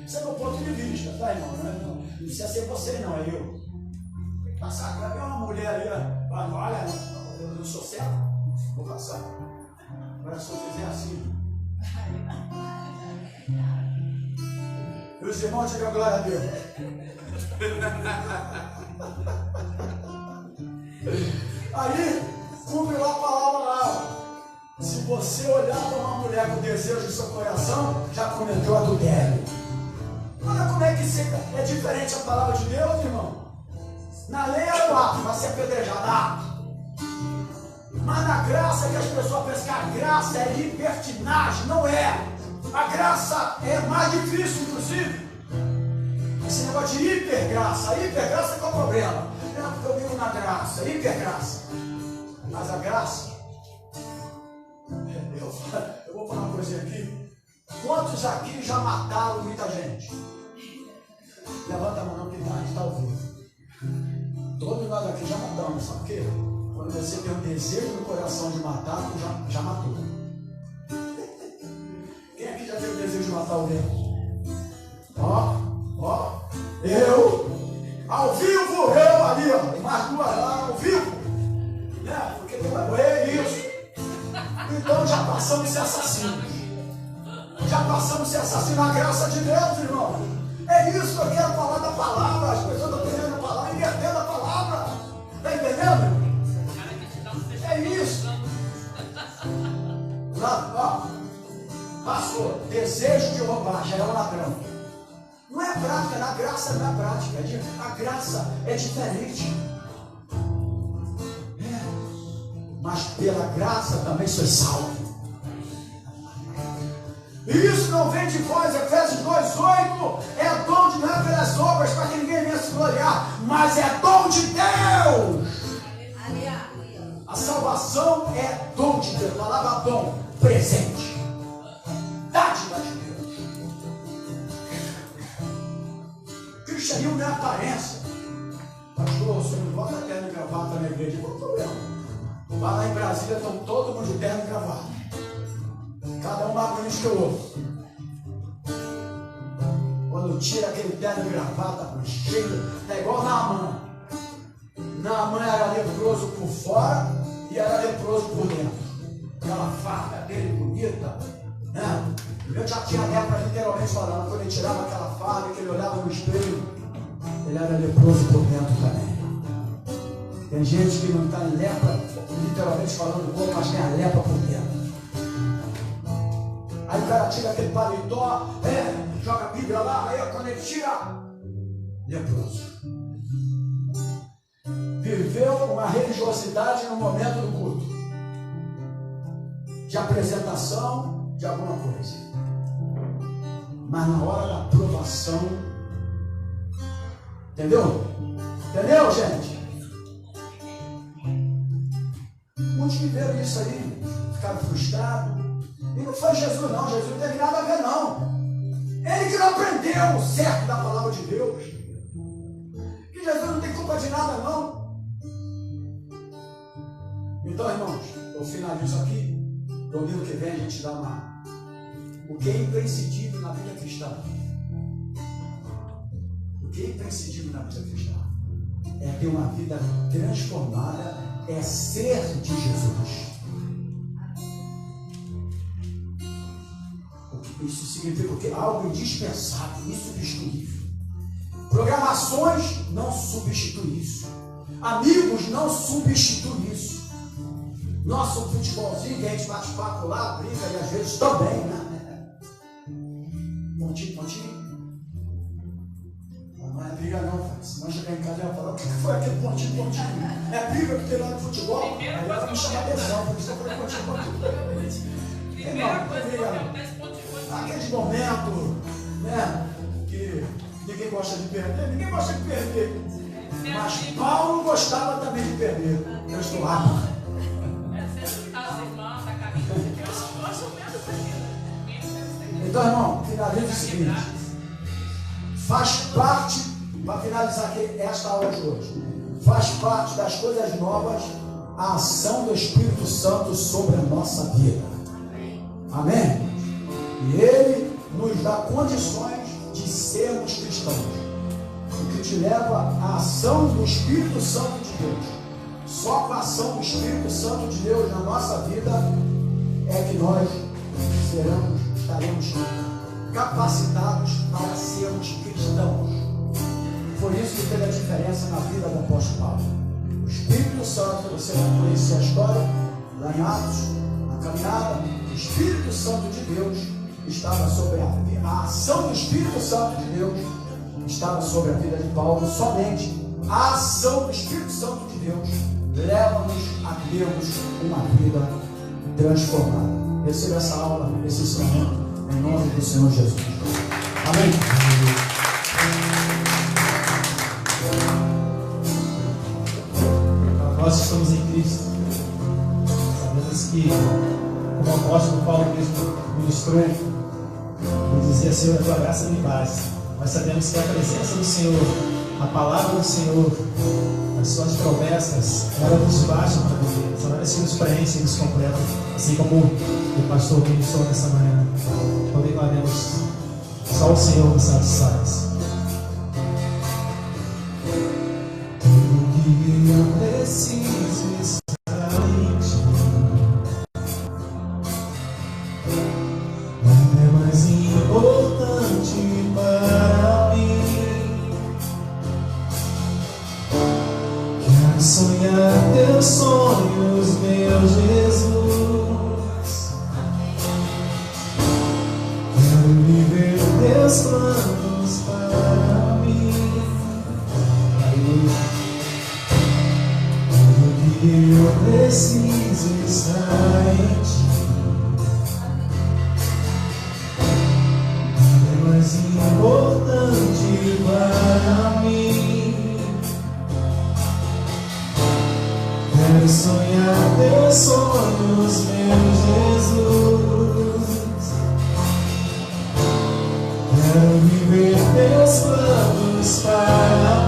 Isso é meu ponto de vista, tá, irmão? Não precisa ser você, não, é eu. Passar, vai ver uma mulher ali, olha, eu sou certo, vou passar. Agora, se eu fizer assim. E os irmãos digam glória a Deus. Aí, cumpre lá a palavra lá. Se você olhar para uma mulher com desejo do seu coração, já cometeu adultério. Olha como é que é diferente a palavra de Deus, irmão. Na lei é o ato, vai ser apedrejado. Mas na graça que as pessoas pensam que a graça é libertinagem, não é. A graça é mais difícil, inclusive. Esse negócio de hipergraça. A hipergraça qual é o problema? Não, porque eu vivo na graça, hipergraça. Mas a graça, eu vou falar uma coisa aqui. Quantos aqui já mataram muita gente? Levanta a mão não, que a gente está ouvindo. Todos nós aqui já matamos, sabe por quê? Quando você tem um desejo no coração de matar, tu já matou. Quem aqui já teve o desejo de matar alguém? Eu, ao vivo, eu ali, ó, mais duas lá, ao vivo. Né? Porque é isso. Então já passamos a ser assassinos. Já passamos a ser assassinos na graça de Deus, irmão. É isso que eu quero falar da palavra. As pessoas estão querendo a palavra, invertendo a palavra. Está entendendo? É isso. Lá, passou. Desejo de roubar, já é um ladrão. Não é prática, na graça não é prática. A graça é diferente. Mas pela graça também sois salvo. E isso não vem de vós, Efésios 2:8, é dom de não é pelas obras, para que ninguém venha se gloriar, mas é dom de Deus. A salvação é dom de Deus, a palavra dom, presente, dádiva de Deus. aparência. Pastor, o senhor não bota terno e gravata na igreja. Qual o problema? Vai lá em Brasília, estão todo mundo de terno e gravata. Cada um mais bonito que o outro. Quando tira aquele terno e gravata, cheio, é igual Naamã. Naamã era leproso por fora e era leproso por dentro. Aquela farda dele bonita, né? Eu já tinha lepra, literalmente falando, quando ele tirava aquela farda, que ele olhava no espelho, ele era leproso por dentro também. Tem gente que não está em lepra, literalmente falando do corpo, mas tem a lepra por dentro. Aí o cara tira aquele paletó, joga a Bíblia lá, aí quando ele tira, leproso. Viveu uma religiosidade no momento do culto, de apresentação de alguma coisa, mas na hora da aprovação, entendeu? Entendeu, gente? Muitos viveram isso aí, ficaram frustrados. E não foi Jesus não, Jesus não teve nada a ver não. Ele que não aprendeu o certo da palavra de Deus. Que Jesus não tem culpa de nada não. Então, irmãos, eu finalizo aqui. Domingo que vem a gente dá uma... O que é imprescindível na vida cristã? O que é imprescindível na vida cristã? É ter uma vida transformada, é ser de Jesus. Isso significa o quê? Algo indispensável, insubstituível. Programações não substituem isso. Amigos não substituem isso. Nosso futebolzinho, que a gente bate papo lá, briga e às vezes também, né? Pontinho. Não é briga não, cara. Senão chegar em casa e vai falar, o que foi aquele pontinho? É briga que tem lá no futebol? Aí ela me chama a atenção, por isso eu falei pontinho. Primeira coisa que acontece, pontinho. Aquele momento, né, que ninguém gosta de perder, mas Paulo gostava também de perder. Eu estou lá. Então, irmão, finaliza o seguinte: faz parte, para finalizar aqui esta aula de hoje, faz parte das coisas novas a ação do Espírito Santo sobre a nossa vida. Amém? E Ele nos dá condições de sermos cristãos. O que te leva à ação do Espírito Santo de Deus. Só com a ação do Espírito Santo de Deus na nossa vida é que nós estaremos capacitados para sermos cristãos. Foi isso que fez a diferença na vida do apóstolo Paulo. O Espírito Santo, você vai conhecer a história lá em Atos, na caminhada, o Espírito Santo de Deus estava sobre a ação do Espírito Santo de Deus estava sobre a vida de Paulo. Somente a ação do Espírito Santo de Deus leva-nos a termos uma vida transformada. Receba essa aula, esse ensinamento, em nome do Senhor Jesus. Amém. Nós estamos em Cristo. Sabemos que, como o apóstolo Paulo mesmo ministrou, ele dizia: Senhor, a tua graça me basta. Nós sabemos que a presença do Senhor, a palavra do Senhor, as suas promessas, ela nos bastam para viver. São elas que nos preenchem e nos completam, assim como o pastor ministrou nessa manhã. Então declaremos: só o Senhor nos satisfaz. Tudo que eu preciso está em ti. Nada é mais importante para mim. Quero sonhar teus sonhos, meu Jesus. Quero viver teus planos para mim. Tudo que eu preciso está em ti. Nada é mais importante para mim. Quero sonhar teus sonhos, meu Jesus. Quero viver teus planos para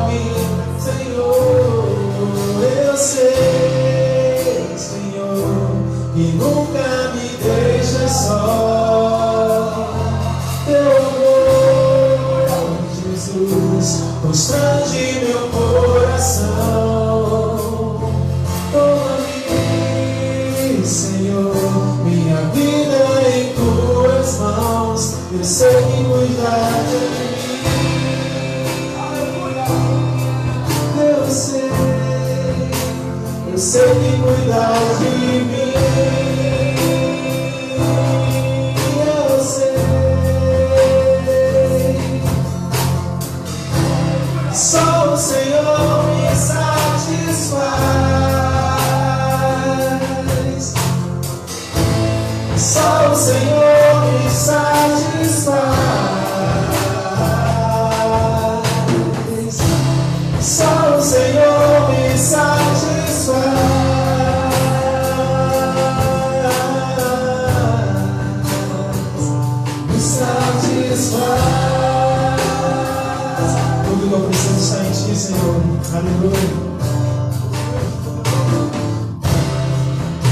eu sei que cuidas de mim. Eu sei, só o Senhor me satisfaz. Só o Senhor me satisfaz. Só o Senhor me satisfaz. Me satisfaz. Tudo que eu preciso está em Ti, Senhor. Aleluia.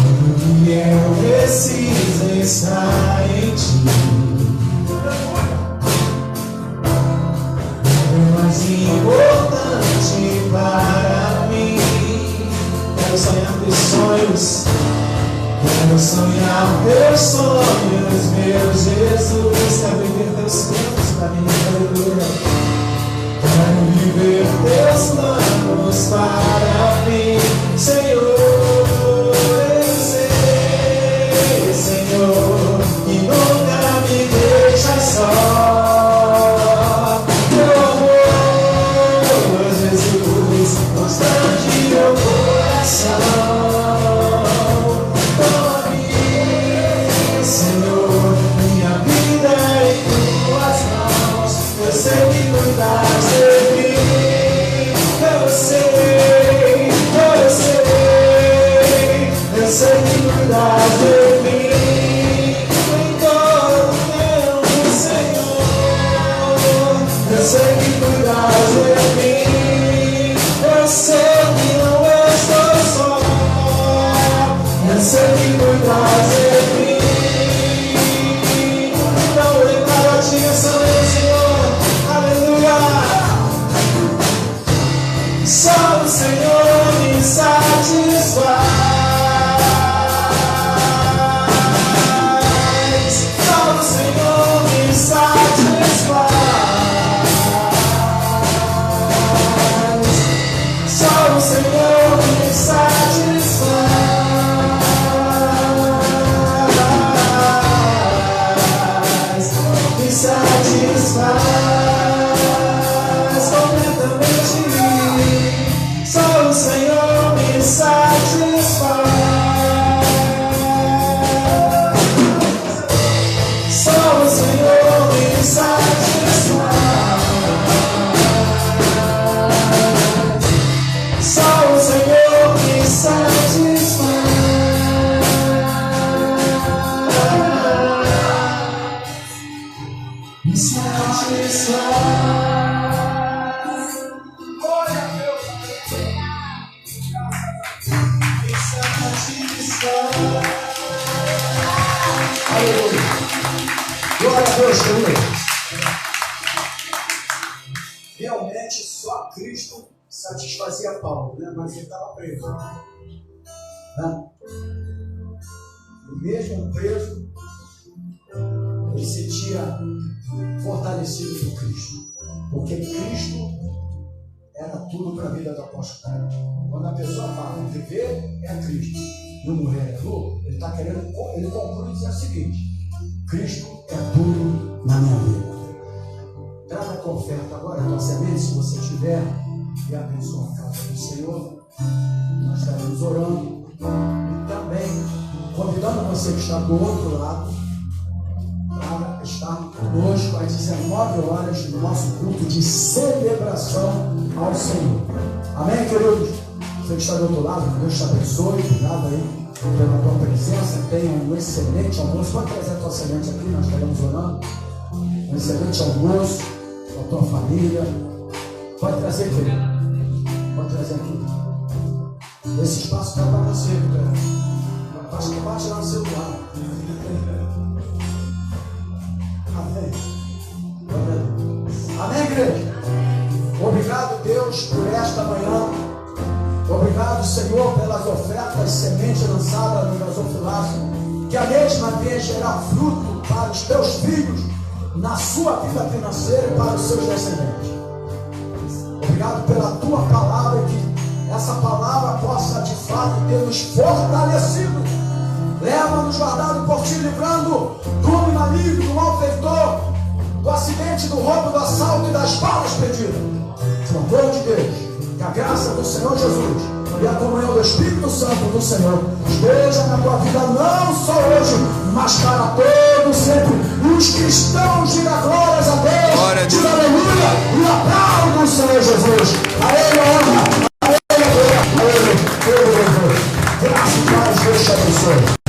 Tudo que eu preciso está em Ti. O mais importante para mim. Quero sonhar teus sonhos. Quero sonhar teus sonhos, meu Jesus. Quero viver teus planos para mim. Aleluia. Quero viver teus planos para mim, Senhor. Eu sei, Senhor, que nunca me deixas só. Meu amor, Jesus, constante meu coração. Tome, Senhor, minha vida em tuas mãos. Eu sei que cuidas de mim. Eu sei, eu sei. Eu sei que cuidas de mim. Em todo tempo, Senhor. Eu sei que cuidas de mim. Eu sei que não estou só. Eu sei que cuidas de mim. Não declaro a Ti essa noite, Senhor. Aleluia. Só o Senhor me satisfaz. Só o Senhor me satisfaz. Só o Senhor me satisfaz. Me satisfaz completamente. Só o Senhor me satisfaz. Só o Senhor me satisfaz. Só o Senhor me satisfaz. Me satisfaz. Glória a Deus. Me satisfaz. Aleluia. Glória a Deus, querido. Realmente só Cristo satisfazia Paulo, né? Mas ele estava preso. Né? E mesmo preso, ele se sentia fortalecido por Cristo. Porque Cristo era tudo para a vida do apóstolo Paulo. Quando a pessoa fala, viver é Cristo, não morrer é lucro, ele está querendo, ele conclui dizer o seguinte: Cristo é tudo na minha vida. Traga a tua oferta agora, a tua semente, se você tiver, e abençoa a casa do Senhor. Nós estaremos orando e também convidando você que está do outro lado para estar conosco às 19 horas no nosso culto de celebração ao Senhor. Amém, queridos? Você que está do outro lado, Deus te abençoe. Obrigado aí pela tua presença. Tenha um excelente almoço. Pode trazer a tua semente aqui, nós estaremos orando. Um excelente almoço com a tua família. Pode trazer, querido. Pode trazer aqui. Esse espaço está para você, cara. Acho que bate lá no celular. Amém. Amém, igreja? Obrigado, Deus, por esta manhã. Obrigado, Senhor, pelas ofertas, semente lançada no gasofilácio. Que a mesma venha gerar fruto para os teus filhos, na sua vida financeira e para os seus descendentes. Obrigado pela tua palavra, que essa palavra possa de fato ter nos fortalecido. Leva-nos guardado por ti, livrando do maligno, do malfeitor, do acidente, do roubo, do assalto e das balas perdidas. Pelo amor de Deus, que a graça do Senhor Jesus e a comunhão do Espírito Santo do Senhor esteja na tua vida, não só hoje, mas para todo sempre. E os cristãos digam glórias a Deus, digam aleluia e aplaudam o Senhor Jesus. A Ele honra, a Ele glória, a Ele louvor. Graças a Deus, Deus te abençoe.